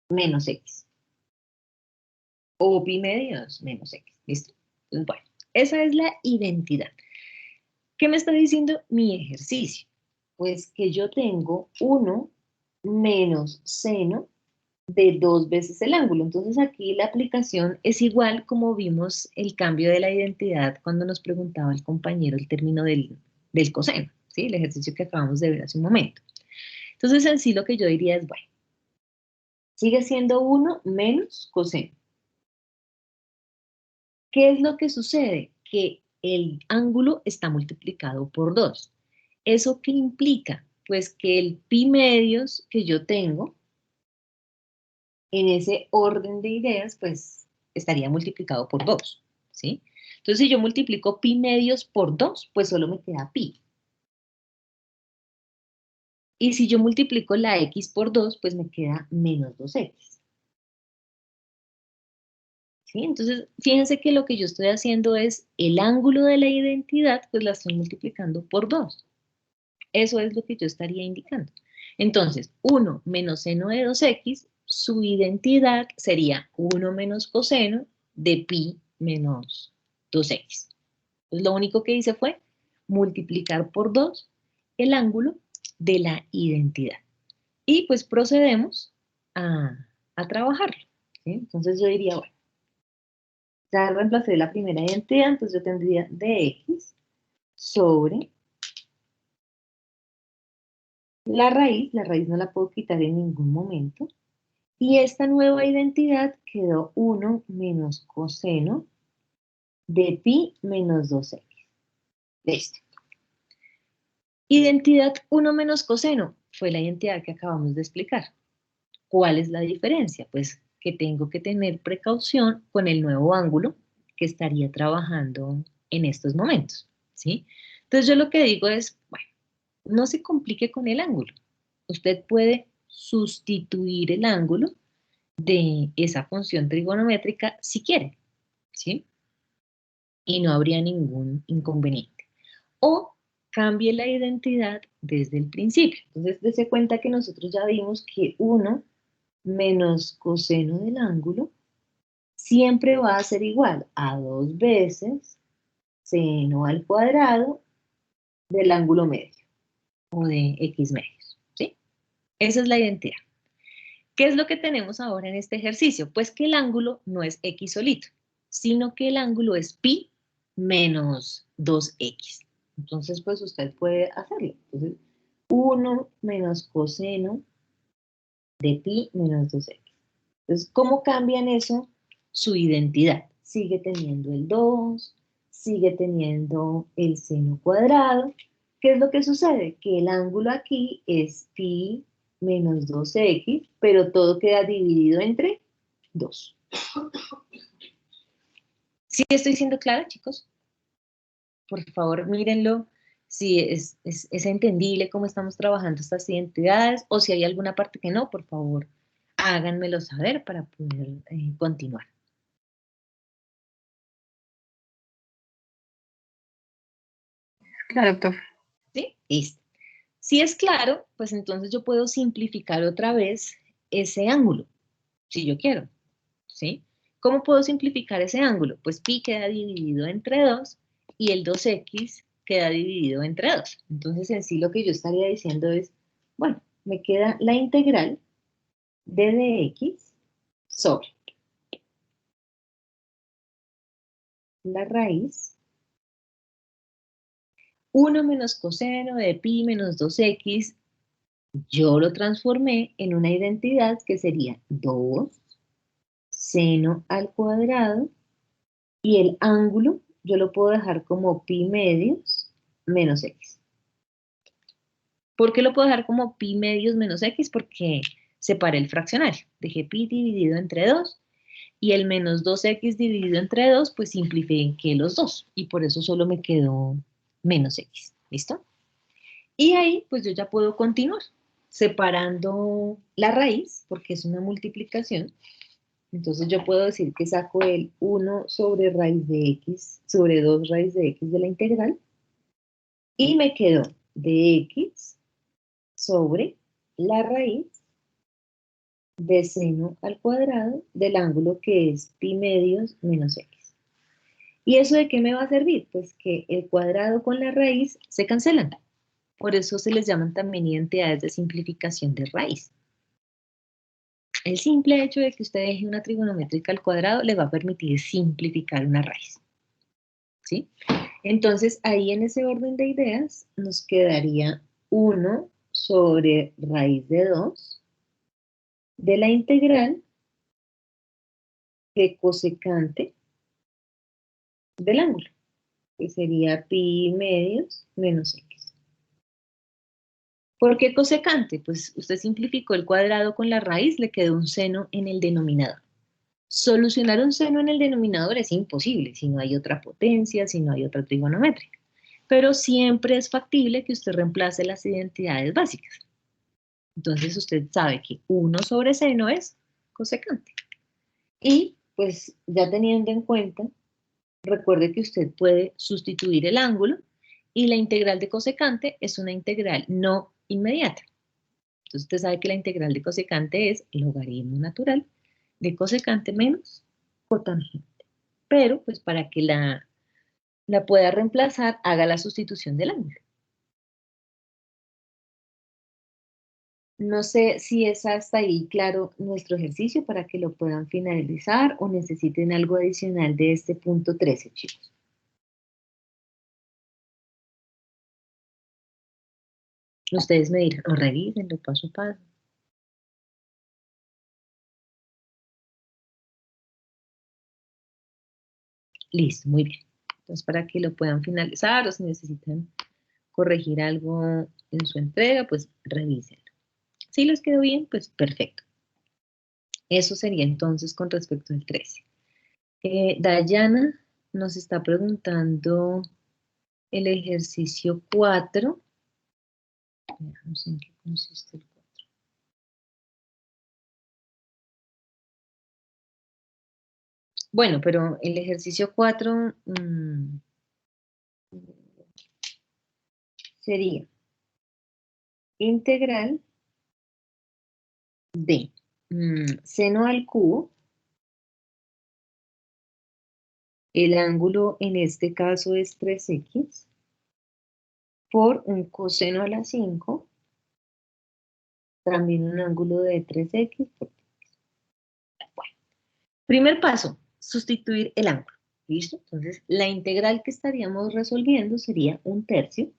menos x. O pi medio menos x. ¿Listo? Entonces, bueno, esa es la identidad. ¿Qué me está diciendo mi ejercicio? Pues que yo tengo 1 menos seno de 2 veces el ángulo. Entonces aquí la aplicación es igual como vimos el cambio de la identidad cuando nos preguntaba el compañero el término del coseno, ¿sí? El ejercicio que acabamos de ver hace un momento. Entonces en sí lo que yo diría es, bueno, sigue siendo 1 menos coseno. ¿Qué es lo que sucede? Que el ángulo está multiplicado por 2. ¿Eso qué implica? Pues que el pi medios que yo tengo en ese orden de ideas, pues estaría multiplicado por 2, ¿sí? Entonces, si yo multiplico pi medios por 2, pues solo me queda pi. Y si yo multiplico la x por 2, pues me queda menos 2x. ¿Sí? Entonces, fíjense que lo que yo estoy haciendo es el ángulo de la identidad, pues la estoy multiplicando por 2. Eso es lo que yo estaría indicando. Entonces, 1 menos seno de 2x, su identidad sería 1 menos coseno de pi menos 2x. Pues lo único que hice fue multiplicar por 2 el ángulo de la identidad. Y pues procedemos a trabajarlo, ¿sí? Entonces yo diría, bueno, ya reemplacé la primera identidad, entonces yo tendría dx sobre la raíz no la puedo quitar en ningún momento, y esta nueva identidad quedó 1 menos coseno de pi menos 2x. Listo. Identidad 1 menos coseno fue la identidad que acabamos de explicar. ¿Cuál es la diferencia? Pues que tengo que tener precaución con el nuevo ángulo que estaría trabajando en estos momentos, ¿sí? Entonces yo lo que digo es, bueno, no se complique con el ángulo. Usted puede sustituir el ángulo de esa función trigonométrica si quiere, ¿sí? Y no habría ningún inconveniente. O cambie la identidad desde el principio. Entonces, dése cuenta que nosotros ya vimos que 1 menos coseno del ángulo siempre va a ser igual a 2 veces seno al cuadrado del ángulo medio o de x medios, ¿sí? Esa es la identidad. ¿Qué es lo que tenemos ahora en este ejercicio? Pues que el ángulo no es x solito, sino que el ángulo es pi menos 2x. Entonces, pues usted puede hacerlo. Entonces, 1 menos coseno de pi menos 2x. Entonces, ¿cómo cambian eso? Su identidad. Sigue teniendo el 2, sigue teniendo el seno cuadrado. ¿Qué es lo que sucede? Que el ángulo aquí es pi menos 2x, pero todo queda dividido entre 2. ¿Sí estoy siendo clara, chicos? Por favor, mírenlo. Si es entendible cómo estamos trabajando estas identidades, o si hay alguna parte que no, por favor, háganmelo saber para poder continuar. Claro, doctor. ¿Sí? Listo. Si es claro, pues entonces yo puedo simplificar otra vez ese ángulo, si yo quiero, ¿sí? ¿Cómo puedo simplificar ese ángulo? Pues pi queda dividido entre 2 y el 2x queda dividido entre 2. Entonces en sí lo que yo estaría diciendo es, bueno, me queda la integral de dx sobre la raíz 1 menos coseno de pi menos 2x. Yo lo transformé en una identidad que sería 2 seno al cuadrado y el ángulo yo lo puedo dejar como pi medios menos x. ¿Por qué lo puedo dejar como pi medios menos x? Porque separé el fraccionario. Dejé pi dividido entre 2 y el menos 2x dividido entre 2, pues simplifiqué los dos y por eso solo me quedó menos x. ¿Listo? Y ahí pues yo ya puedo continuar separando la raíz, porque es una multiplicación. Entonces yo puedo decir que saco el 1 sobre raíz de x sobre 2 raíz de x de la integral y me quedó de x sobre la raíz de seno al cuadrado del ángulo que es pi medios menos x. ¿Y eso de qué me va a servir? Pues que el cuadrado con la raíz se cancelan. Por eso se les llaman también identidades de simplificación de raíz. El simple hecho de que usted deje una trigonométrica al cuadrado le va a permitir simplificar una raíz. ¿Sí? Entonces, ahí en ese orden de ideas nos quedaría 1 sobre raíz de 2 de la integral de cosecante del ángulo, que sería pi medios menos x. ¿Por qué cosecante? Pues usted simplificó el cuadrado con la raíz, le quedó un seno en el denominador. Solucionar un seno en el denominador es imposible si no hay otra potencia, si no hay otra trigonométrica. Pero siempre es factible que usted reemplace las identidades básicas. Entonces usted sabe que 1 sobre seno es cosecante. Y pues ya teniendo en cuenta, recuerde que usted puede sustituir el ángulo y la integral de cosecante es una integral no inmediata. Entonces usted sabe que la integral de cosecante es logaritmo natural de cosecante menos cotangente. Pero pues para que la pueda reemplazar, haga la sustitución del ángulo. No sé si es hasta ahí claro nuestro ejercicio para que lo puedan finalizar o necesiten algo adicional de este punto 13, chicos. Ustedes me dirán, o revísenlo paso a paso. Listo, muy bien. Entonces, para que lo puedan finalizar o si necesitan corregir algo en su entrega, pues revísenlo. Si les quedó bien, pues perfecto. Eso sería entonces con respecto al 13. Dayana nos está preguntando el ejercicio 4. Veamos en qué consiste el 4. Bueno, pero el ejercicio 4 sería integral de seno al cubo. El ángulo en este caso es 3x por un coseno a la 5, también un ángulo de 3x por 3x. Bueno, primer paso, sustituir el ángulo. ¿Listo? Entonces, la integral que estaríamos resolviendo sería 1/3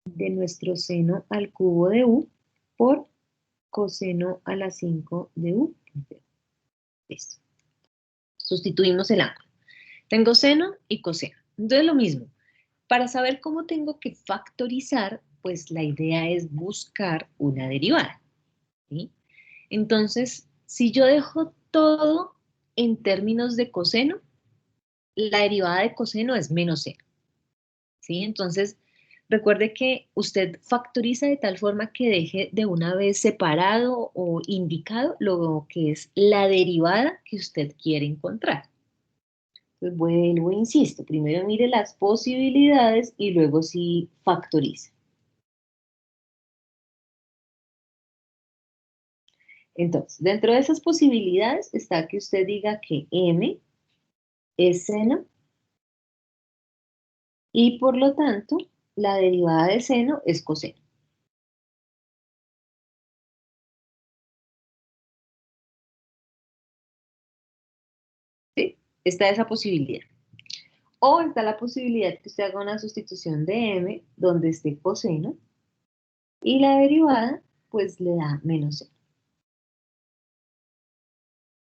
de nuestro seno al cubo de u por coseno a la 5 de u. Listo. Sustituimos el ángulo. Tengo seno y coseno. Entonces, lo mismo. Para saber cómo tengo que factorizar, pues la idea es buscar una derivada. ¿Sí? Entonces, si yo dejo todo en términos de coseno, la derivada de coseno es menos seno. ¿Sí? Entonces, recuerde que usted factoriza de tal forma que deje de una vez separado o indicado lo que es la derivada que usted quiere encontrar. Entonces, vuelvo e insisto, primero mire las posibilidades y luego sí factorice. Entonces, dentro de esas posibilidades está que usted diga que m es seno y por lo tanto la derivada de seno es coseno. ¿Sí? Está esa posibilidad. O está la posibilidad que usted haga una sustitución de m donde esté coseno y la derivada pues le da menos seno.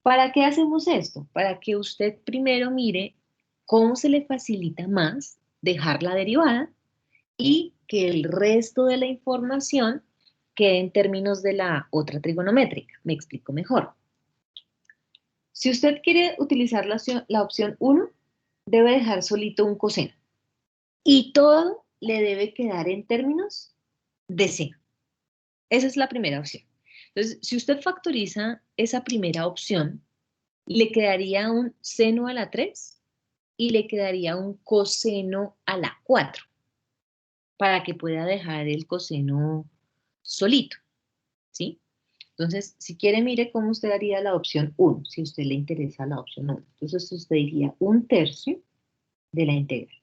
¿Para qué hacemos esto? Para que usted primero mire cómo se le facilita más dejar la derivada y que el resto de la información quede en términos de la otra trigonométrica. Me explico mejor. Si usted quiere utilizar la opción 1, debe dejar solito un coseno. Y todo le debe quedar en términos de seno. Esa es la primera opción. Entonces, si usted factoriza esa primera opción, le quedaría un seno a la 3 y le quedaría un coseno a la 4 para que pueda dejar el coseno solito, ¿sí? Entonces, si quiere, mire cómo usted haría la opción 1, si a usted le interesa la opción 1. Entonces, usted diría 1/3 de la integral.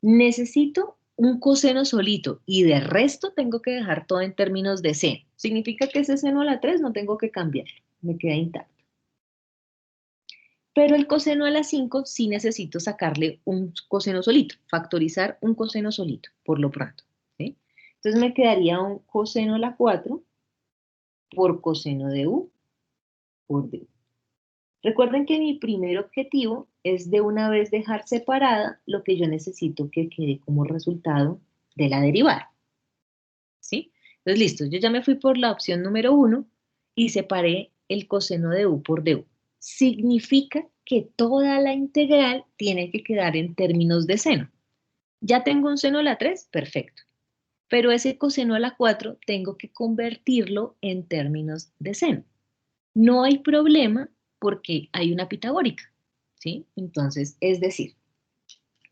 Necesito un coseno solito y de resto tengo que dejar todo en términos de seno. Significa que ese seno a la 3 no tengo que cambiarlo, me queda intacto. Pero el coseno a la 5 sí necesito sacarle un coseno solito, factorizar un coseno solito, por lo pronto. ¿Sí? Entonces me quedaría un coseno a la 4 por coseno de u por d. Recuerden que mi primer objetivo es de una vez dejar separada lo que yo necesito que quede como resultado de la derivada. ¿Sí? Entonces, listo, yo ya me fui por la opción número 1 y separé el coseno de u por du. Significa que toda la integral tiene que quedar en términos de seno. Ya tengo un seno a la 3, perfecto. Pero ese coseno a la 4 tengo que convertirlo en términos de seno. No hay problema porque hay una pitagórica, ¿sí? Entonces, es decir,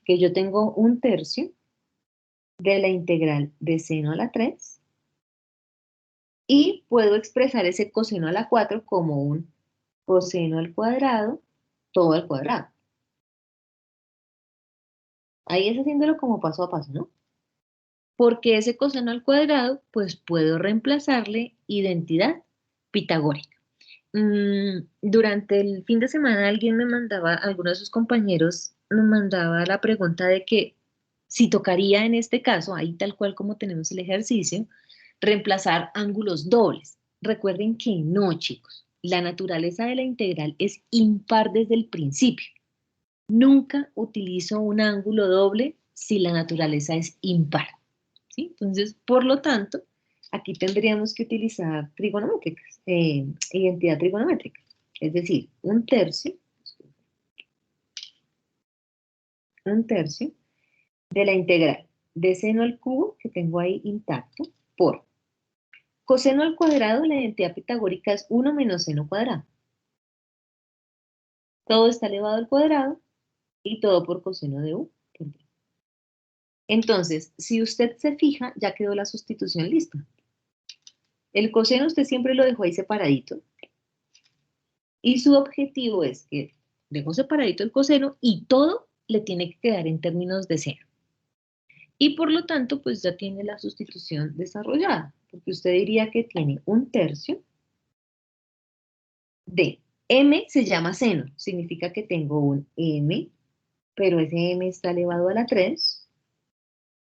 que yo tengo 1/3 de la integral de seno a la 3 y puedo expresar ese coseno a la 4 como un coseno al cuadrado, todo al cuadrado. Ahí es haciéndolo como paso a paso, ¿no? Porque ese coseno al cuadrado, pues puedo reemplazarle identidad pitagórica. Durante el fin de semana alguien me mandaba, alguno de sus compañeros me mandaba la pregunta de que si tocaría en este caso, ahí tal cual como tenemos el ejercicio, reemplazar ángulos dobles. Recuerden que no, chicos, la naturaleza de la integral es impar desde el principio. Nunca utilizo un ángulo doble si la naturaleza es impar. ¿Sí? Entonces, por lo tanto, aquí tendríamos que utilizar trigonométricas, identidad trigonométrica. Es decir, 1/3 de la integral de seno al cubo, que tengo ahí intacto, por coseno al cuadrado, la identidad pitagórica es 1 menos seno cuadrado. Todo está elevado al cuadrado y todo por coseno de u. Entonces, si usted se fija, ya quedó la sustitución lista. El coseno usted siempre lo dejó ahí separadito. Y su objetivo es que dejó separadito el coseno y todo le tiene que quedar en términos de seno. Y por lo tanto, pues ya tiene la sustitución desarrollada, porque usted diría que tiene 1/3 de m se llama seno, significa que tengo un m, pero ese m está elevado a la 3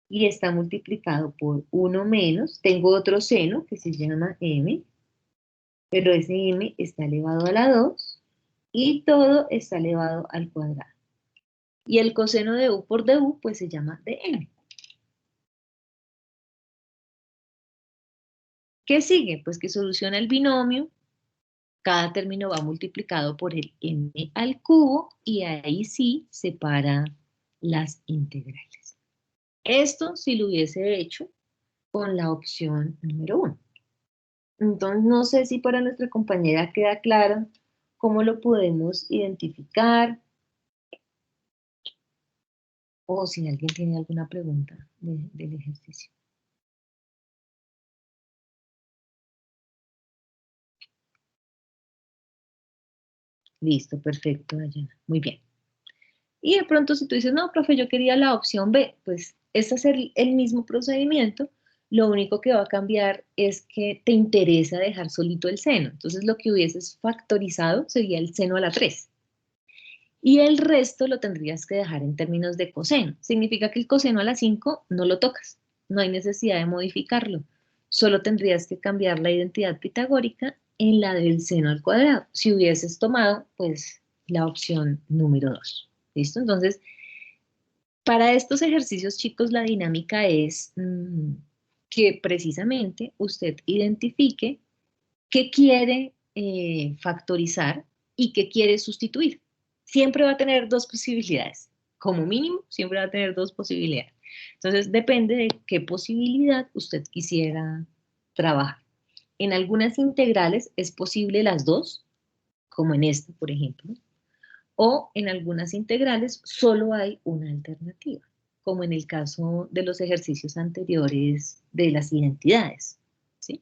y está multiplicado por 1 menos, tengo otro seno que se llama m, pero ese m está elevado a la 2 y todo está elevado al cuadrado. Y el coseno de u por du, pues se llama dm. ¿Qué sigue? Pues que soluciona el binomio, cada término va multiplicado por el m al cubo y ahí sí separa las integrales. Esto si lo hubiese hecho con la opción número 1. Entonces, no sé si para nuestra compañera queda claro cómo lo podemos identificar o si alguien tiene alguna pregunta del ejercicio. Listo, perfecto, Dayana. Muy bien. Y de pronto si tú dices, no, profe, yo quería la opción B, pues es hacer el mismo procedimiento, lo único que va a cambiar es que te interesa dejar solito el seno. Entonces lo que hubieses factorizado sería el seno a la 3. Y el resto lo tendrías que dejar en términos de coseno. Significa que el coseno a la 5 no lo tocas, no hay necesidad de modificarlo. Solo tendrías que cambiar la identidad pitagórica en la del seno al cuadrado. Si hubieses tomado, pues, la opción número 2. ¿Listo? Entonces, para estos ejercicios, chicos, la dinámica es que precisamente usted identifique qué quiere factorizar y qué quiere sustituir. Siempre va a tener dos posibilidades. Como mínimo, siempre va a tener dos posibilidades. Entonces, depende de qué posibilidad usted quisiera trabajar. En algunas integrales es posible las dos, como en esta, por ejemplo, o en algunas integrales solo hay una alternativa, como en el caso de los ejercicios anteriores de las identidades, ¿sí?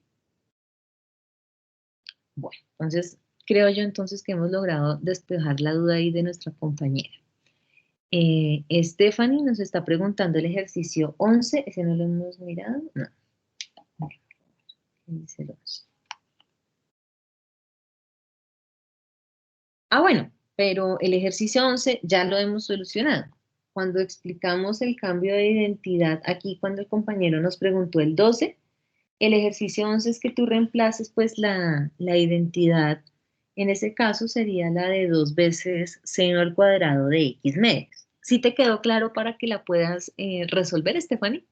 Bueno, entonces creo yo entonces que hemos logrado despejar la duda ahí de nuestra compañera. Stephanie nos está preguntando el ejercicio 11, ¿ese no lo hemos mirado? No. ¿Qué dice el 11? Ah, bueno, pero el ejercicio 11 ya lo hemos solucionado. Cuando explicamos el cambio de identidad aquí, cuando el compañero nos preguntó el 12, el ejercicio 11 es que tú reemplaces pues la identidad, en ese caso sería la de 2 veces seno al cuadrado de x medios. ¿Sí te quedó claro para que la puedas resolver, Stephanie?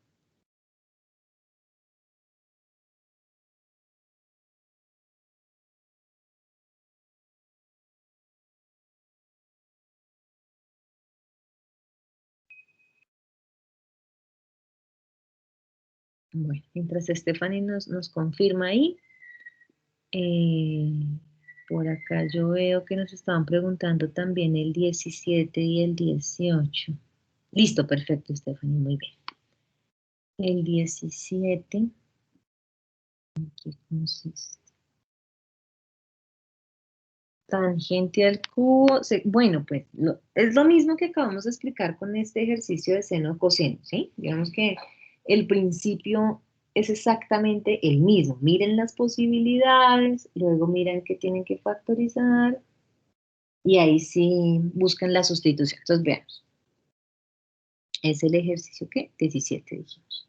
Bueno, mientras Stephanie nos confirma ahí, por acá yo veo que nos estaban preguntando también el 17 y el 18. Listo, perfecto, Stephanie, muy bien. El 17, ¿en qué consiste? Tangente al cubo, bueno, pues es lo mismo que acabamos de explicar con este ejercicio de seno coseno, ¿sí? Digamos que el principio es exactamente el mismo. Miren las posibilidades, luego miren que tienen que factorizar y ahí sí buscan la sustitución. Entonces veamos. Es el ejercicio que 17 dijimos.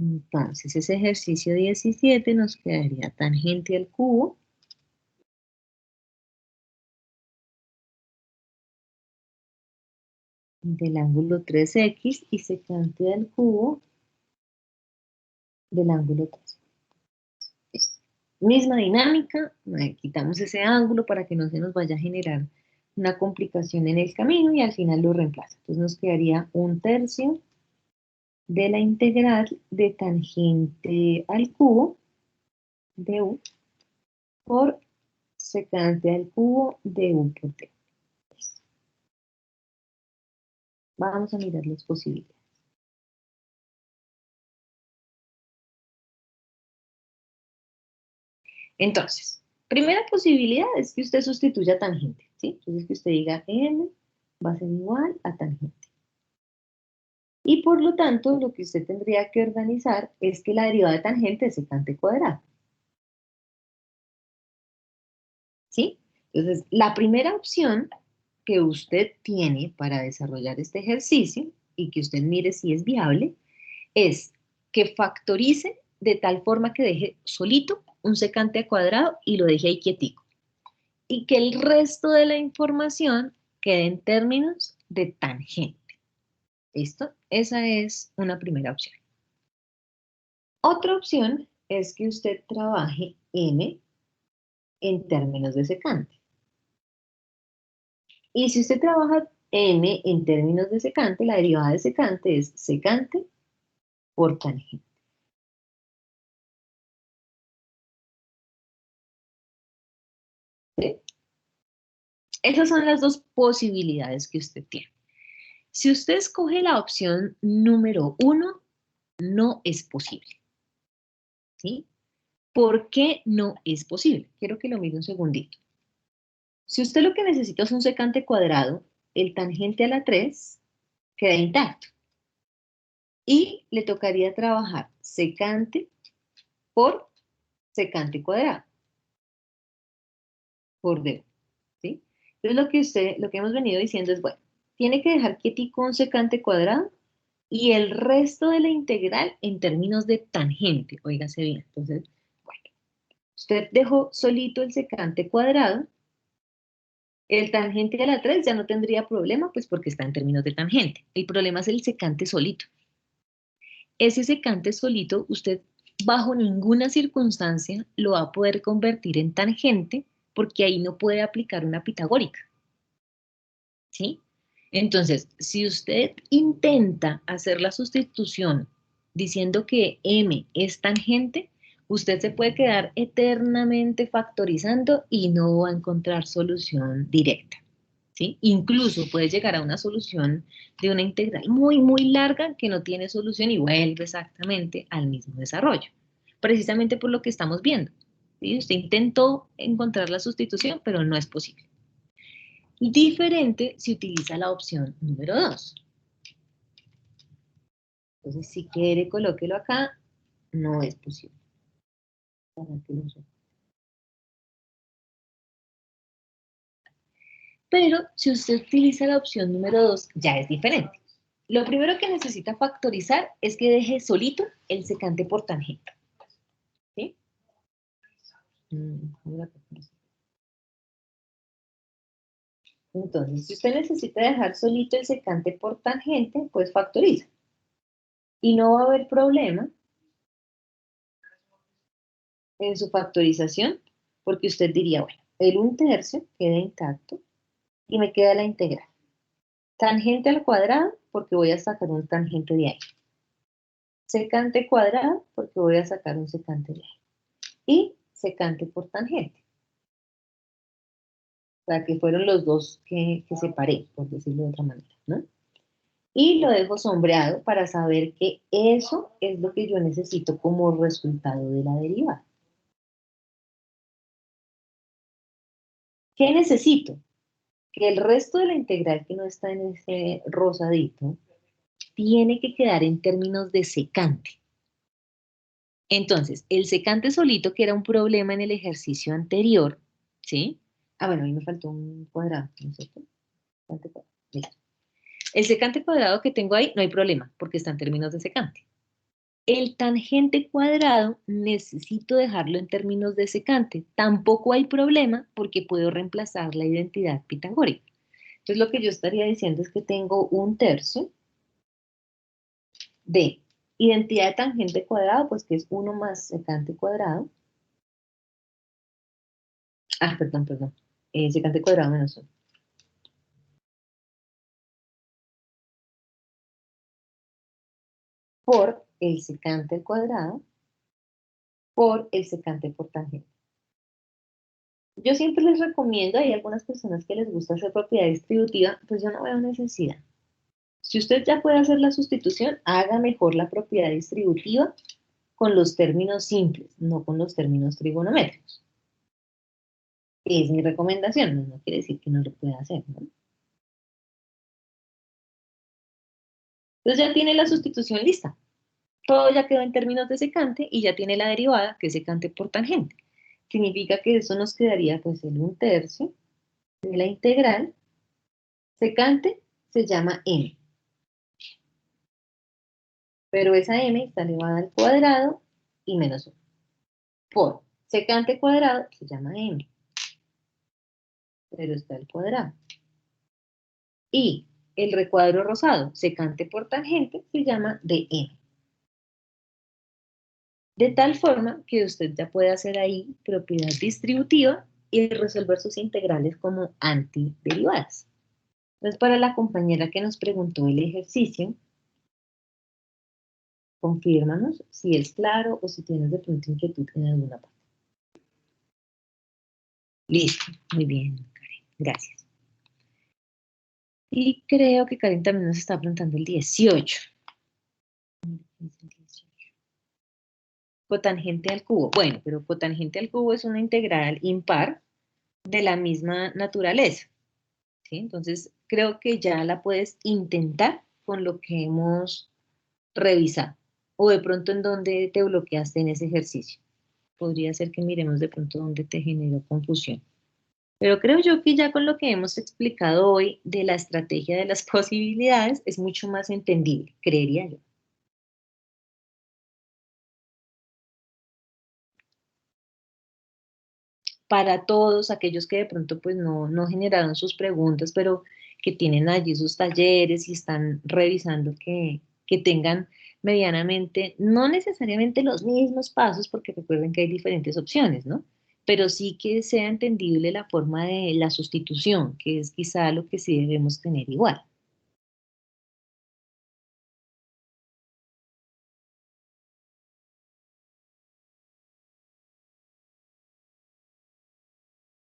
Entonces ese ejercicio 17 nos quedaría tangente al cubo del ángulo 3x y secante al cubo del ángulo 3. Listo. Misma dinámica, quitamos ese ángulo para que no se nos vaya a generar una complicación en el camino y al final lo reemplaza. Entonces nos quedaría 1/3 de la integral de tangente al cubo de u por secante al cubo de u por t. Listo. Vamos a mirar las posibilidades. Entonces, primera posibilidad es que usted sustituya tangente, ¿sí? Entonces que usted diga m va a ser igual a tangente. Y por lo tanto, lo que usted tendría que organizar es que la derivada de tangente es secante cuadrado. ¿Sí? Entonces, la primera opción que usted tiene para desarrollar este ejercicio y que usted mire si es viable, es que factorice de tal forma que deje solito un secante cuadrado y lo deje ahí quietico. Y que el resto de la información quede en términos de tangente. ¿Listo? Esa es una primera opción. Otra opción es que usted trabaje m en términos de secante. Y si usted trabaja m en términos de secante, la derivada de secante es secante por tangente. ¿Sí? Esas son las dos posibilidades que usted tiene. Si usted escoge la opción número 1, no es posible. ¿Sí? ¿Por qué no es posible? Quiero que lo mire un segundito. Si usted lo que necesita es un secante cuadrado, el tangente a la 3 queda intacto. Y le tocaría trabajar secante por secante cuadrado, por d. ¿Sí? Entonces lo que hemos venido diciendo es, bueno, tiene que dejar quietico un secante cuadrado y el resto de la integral en términos de tangente. Óigase bien. Entonces, bueno, usted dejó solito el secante cuadrado, el tangente a la 3 ya no tendría problema, pues porque está en términos de tangente. El problema es el secante solito. Ese secante solito, usted bajo ninguna circunstancia lo va a poder convertir en tangente porque ahí no puede aplicar una pitagórica. ¿Sí? Entonces, si usted intenta hacer la sustitución diciendo que m es tangente, usted se puede quedar eternamente factorizando y no va a encontrar solución directa. ¿Sí? Incluso puede llegar a una solución de una integral muy, muy larga que no tiene solución y vuelve exactamente al mismo desarrollo. precisamente por lo que estamos viendo. ¿Sí? Usted intentó encontrar la sustitución, pero no es posible. Diferente si utiliza la opción número 2. Entonces, si quiere, colóquelo acá, no es posible. Pero si usted utiliza la opción número 2, ya es diferente. Lo primero que necesita factorizar es que deje solito el secante por tangente. ¿Sí? Entonces, si usted necesita dejar solito el secante por tangente, pues factoriza. Y no va a haber problema en su factorización, porque usted diría, bueno, el 1/3 queda intacto y me queda la integral. Tangente al cuadrado, porque voy a sacar un tangente de ahí. Secante cuadrado, porque voy a sacar un secante de ahí. Y secante por tangente. O sea, que fueron los dos que separé, por decirlo de otra manera, ¿no? Y lo dejo sombreado para saber que eso es lo que yo necesito como resultado de la derivada. ¿Qué necesito? Que el resto de la integral que no está en ese rosadito tiene que quedar en términos de secante. Entonces, el secante solito, que era un problema en el ejercicio anterior, ¿sí? Ah, bueno, ahí me faltó un cuadrado, ¿no es cierto? Secante cuadrado. Mira. El secante cuadrado que tengo ahí no hay problema, porque está en términos de secante. El tangente cuadrado necesito dejarlo en términos de secante. Tampoco hay problema, porque puedo reemplazar la identidad pitagórica. Entonces, lo que yo estaría diciendo es que tengo 1/3 de identidad de tangente cuadrado, pues que es 1 más secante cuadrado. Ah, perdón. Secante cuadrado menos 1. Por el secante al cuadrado por el secante por tangente. Yo siempre les recomiendo, hay algunas personas que les gusta hacer propiedad distributiva, pues yo no veo necesidad. Si usted ya puede hacer la sustitución, haga mejor la propiedad distributiva con los términos simples, no con los términos trigonométricos. Es mi recomendación, no quiere decir que no lo pueda hacer, ¿no? Entonces ya tiene la sustitución lista. Todo ya quedó en términos de secante y ya tiene la derivada, que es secante por tangente. Significa que eso nos quedaría pues el 1/3 de la integral. Secante se llama m. Pero esa m está elevada al cuadrado y menos 1. Por secante cuadrado se llama m. Pero está al cuadrado. Y el recuadro rosado, secante por tangente, se llama dm. De tal forma que usted ya puede hacer ahí propiedad distributiva y resolver sus integrales como antiderivadas. Entonces, para la compañera que nos preguntó el ejercicio, confírmanos si es claro o si tienes de pronto inquietud en alguna parte. Listo, muy bien, Karen, gracias. Y creo que Karen también nos está preguntando el 18. Cotangente al cubo. Bueno, pero cotangente al cubo es una integral impar de la misma naturaleza. ¿Sí? Entonces, creo que ya la puedes intentar con lo que hemos revisado. O de pronto en donde te bloqueaste en ese ejercicio. Podría ser que miremos de pronto dónde te generó confusión. Pero creo yo que ya con lo que hemos explicado hoy de la estrategia de las posibilidades es mucho más entendible, creería yo. Para todos aquellos que de pronto pues no generaron sus preguntas, pero que tienen allí sus talleres y están revisando que tengan medianamente, no necesariamente los mismos pasos, porque recuerden que hay diferentes opciones, ¿no? Pero sí que sea entendible la forma de la sustitución, que es quizá lo que sí debemos tener igual.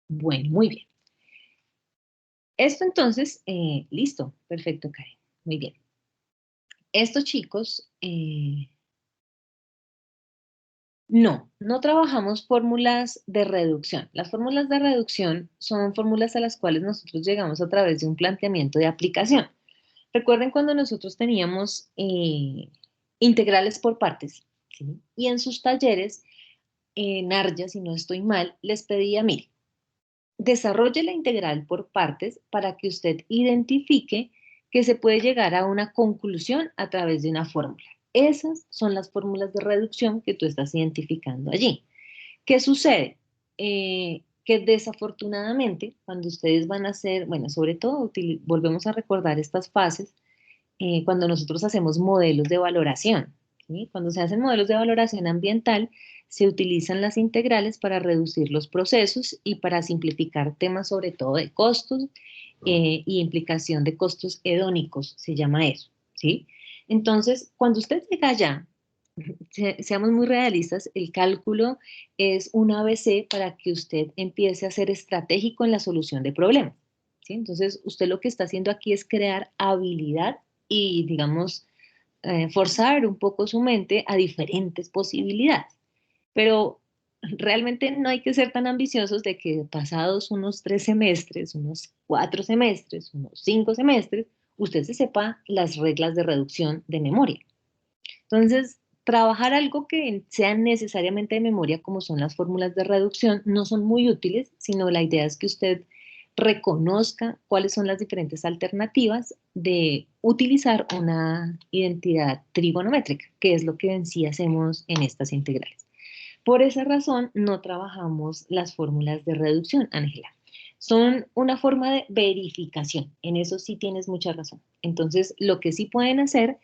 Bueno, muy bien. Esto entonces, listo, perfecto, Karen, muy bien. Estos chicos No trabajamos fórmulas de reducción. Las fórmulas de reducción son fórmulas a las cuales nosotros llegamos a través de un planteamiento de aplicación. Recuerden cuando nosotros teníamos integrales por partes, ¿sí? Y en sus talleres, en Arya, si no estoy mal, les pedía, mire, desarrolle la integral por partes para que usted identifique que se puede llegar a una conclusión a través de una fórmula. Esas son las fórmulas de reducción que tú estás identificando allí. ¿Qué sucede? Que desafortunadamente, cuando ustedes van a hacer, bueno, sobre todo volvemos a recordar estas fases, cuando nosotros hacemos modelos de valoración, ¿sí? Cuando se hacen modelos de valoración ambiental, se utilizan las integrales para reducir los procesos y para simplificar temas sobre todo de costos y implicación de costos hedónicos, se llama eso, ¿sí? Entonces, cuando usted llega allá, seamos muy realistas, el cálculo es un ABC para que usted empiece a ser estratégico en la solución de problemas, ¿sí? Entonces, usted lo que está haciendo aquí es crear habilidad y, digamos, forzar un poco su mente a diferentes posibilidades. Pero realmente no hay que ser tan ambiciosos de que pasados unos 3 semestres, unos 4 semestres, unos 5 semestres, usted se sepa las reglas de reducción de memoria. Entonces, trabajar algo que sea necesariamente de memoria, como son las fórmulas de reducción, no son muy útiles, sino la idea es que usted reconozca cuáles son las diferentes alternativas de utilizar una identidad trigonométrica, que es lo que en sí hacemos en estas integrales. Por esa razón, no trabajamos las fórmulas de reducción, Ángela. Son una forma de verificación. En eso sí tienes mucha razón. Entonces, lo que sí pueden hacer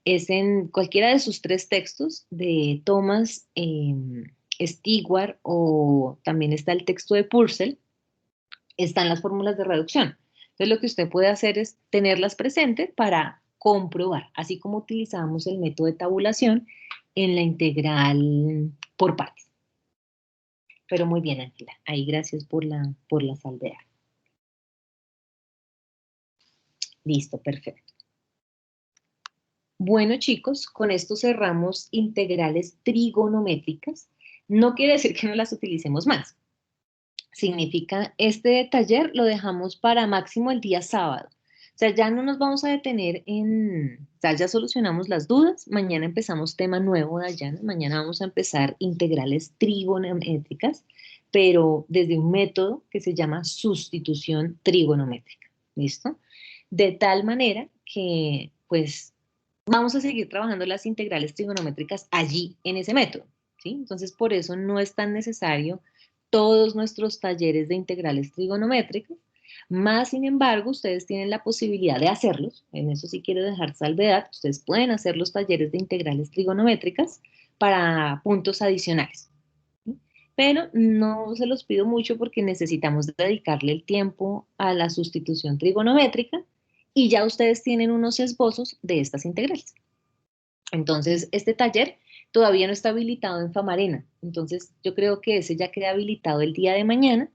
es en cualquiera de sus 3 textos de Thomas, Stewart o también está el texto de Purcell, están las fórmulas de reducción. Entonces, lo que usted puede hacer es tenerlas presentes para comprobar, así como utilizábamos el método de tabulación en la integral por partes. Pero muy bien, Ángela. Ahí gracias por la salvedad. Listo, perfecto. Bueno, chicos, con esto cerramos integrales trigonométricas. No quiere decir que no las utilicemos más. Significa, este taller lo dejamos para máximo el día sábado. O sea, ya no nos vamos a detener o sea, ya solucionamos las dudas. Mañana empezamos tema nuevo, Dayana. Mañana vamos a empezar integrales trigonométricas, pero desde un método que se llama sustitución trigonométrica. ¿Listo? De tal manera que, pues, vamos a seguir trabajando las integrales trigonométricas allí, en ese método, ¿sí? Entonces, por eso no es tan necesario todos nuestros talleres de integrales trigonométricas, más sin embargo, ustedes tienen la posibilidad de hacerlos, en eso sí quiero dejar salvedad, ustedes pueden hacer los talleres de integrales trigonométricas para puntos adicionales, ¿sí? Pero no se los pido mucho porque necesitamos dedicarle el tiempo a la sustitución trigonométrica y ya ustedes tienen unos esbozos de estas integrales. Entonces, este taller todavía no está habilitado en Famarena, entonces yo creo que ese ya queda habilitado el día de mañana,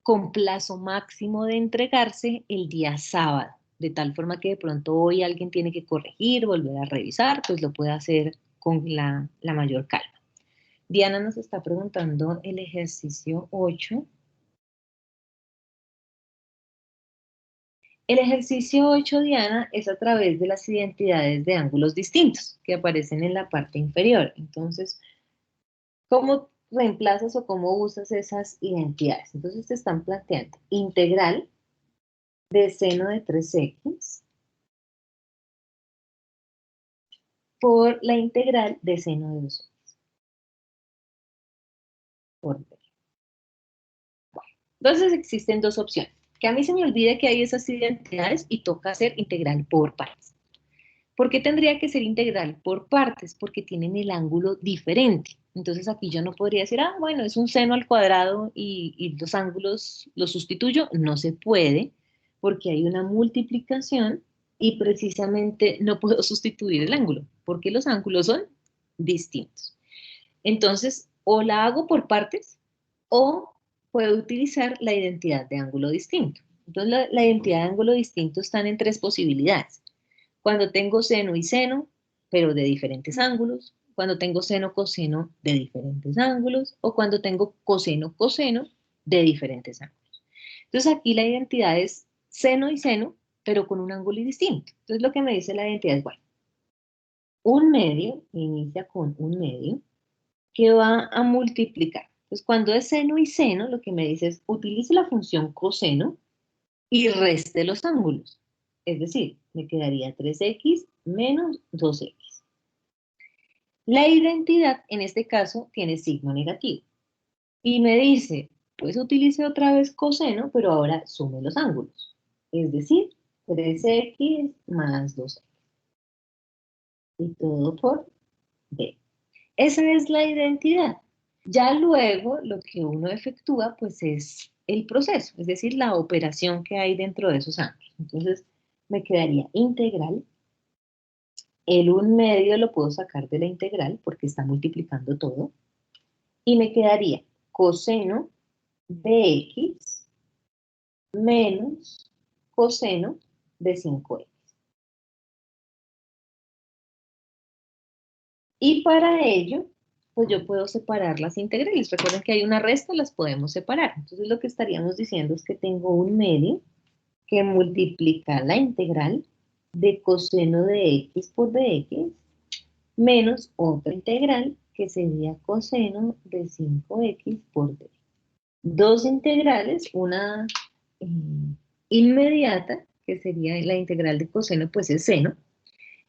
con plazo máximo de entregarse el día sábado, de tal forma que de pronto hoy alguien tiene que corregir, volver a revisar, pues lo puede hacer con la mayor calma. Diana nos está preguntando el ejercicio 8. El ejercicio 8, Diana, es a través de las identidades de ángulos distintos que aparecen en la parte inferior. Entonces, ¿cómo reemplazas o cómo usas esas identidades? Entonces te están planteando integral de seno de 3x por la integral de seno de 2x. Por B. Entonces existen 2 opciones. Que a mí se me olvide que hay esas identidades y toca hacer integral por partes. ¿Por qué tendría que ser integral por partes? Porque tienen el ángulo diferente. Entonces aquí yo no podría decir, ah, bueno, es un seno al cuadrado y los ángulos los sustituyo. No se puede porque hay una multiplicación y precisamente no puedo sustituir el ángulo porque los ángulos son distintos. Entonces, o la hago por partes o puedo utilizar la identidad de ángulo distinto. Entonces, la identidad de ángulo distinto están en 3 posibilidades. Cuando tengo seno y seno, pero de diferentes ángulos, cuando tengo seno, coseno de diferentes ángulos o cuando tengo coseno, coseno de diferentes ángulos. Entonces aquí la identidad es seno y seno, pero con un ángulo distinto. Entonces lo que me dice la identidad es, bueno, un medio, inicia con un medio, que va a multiplicar. Entonces cuando es seno y seno, lo que me dice es, utilice la función coseno y reste los ángulos. Es decir, me quedaría 3x menos 2x. La identidad, en este caso, tiene signo negativo. Y me dice, pues utilice otra vez coseno, pero ahora sume los ángulos. Es decir, 3x más 2x. Y todo por b. Esa es la identidad. Ya luego lo que uno efectúa, pues es el proceso, es decir, la operación que hay dentro de esos ángulos. Entonces, me quedaría integral. El 1/2 lo puedo sacar de la integral porque está multiplicando todo. Y me quedaría coseno de x menos coseno de 5x. Y para ello, pues yo puedo separar las integrales. Recuerden que hay una resta, las podemos separar. Entonces lo que estaríamos diciendo es que tengo un medio que multiplica la integral de coseno de x por dx menos otra integral que sería coseno de 5x por d. Dos integrales, una eh, inmediata, que sería la integral de coseno, pues es seno,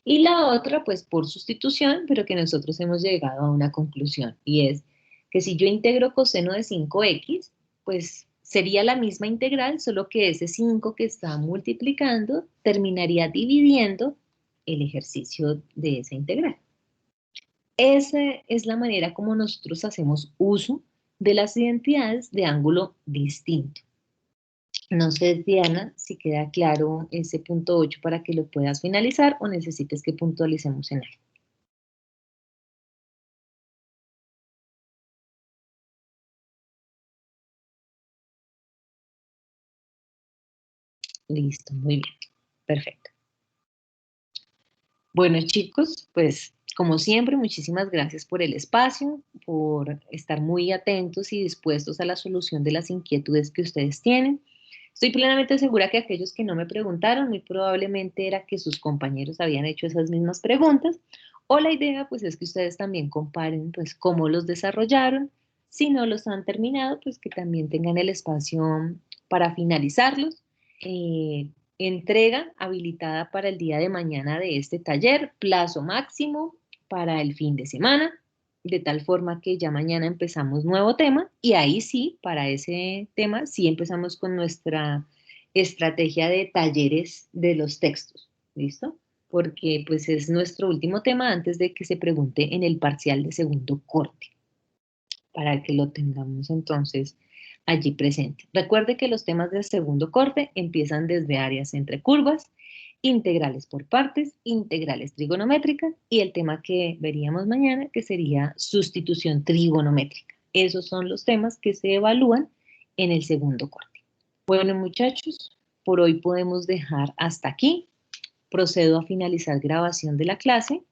y la otra, pues por sustitución, pero que nosotros hemos llegado a una conclusión, y es que si yo integro coseno de 5x, pues sería la misma integral, solo que ese 5 que está multiplicando terminaría dividiendo el ejercicio de esa integral. Esa es la manera como nosotros hacemos uso de las identidades de ángulo distinto. No sé, Diana, si queda claro ese punto 8 para que lo puedas finalizar o necesites que puntualicemos en algo. Listo, muy bien, perfecto. Bueno, chicos, pues como siempre, muchísimas gracias por el espacio, por estar muy atentos y dispuestos a la solución de las inquietudes que ustedes tienen. Estoy plenamente segura que aquellos que no me preguntaron, muy probablemente era que sus compañeros habían hecho esas mismas preguntas, o la idea pues es que ustedes también comparen pues cómo los desarrollaron, si no los han terminado, pues que también tengan el espacio para finalizarlos. Entrega habilitada para el día de mañana de este taller, plazo máximo para el fin de semana, de tal forma que ya mañana empezamos nuevo tema y ahí sí, para ese tema, sí empezamos con nuestra estrategia de talleres de los textos, ¿listo? Porque pues es nuestro último tema antes de que se pregunte en el parcial de segundo corte, para que lo tengamos entonces allí presente. Recuerde que los temas del segundo corte empiezan desde áreas entre curvas, integrales por partes, integrales trigonométricas y el tema que veríamos mañana que sería sustitución trigonométrica. Esos son los temas que se evalúan en el segundo corte. Bueno, muchachos, por hoy podemos dejar hasta aquí. Procedo a finalizar grabación de la clase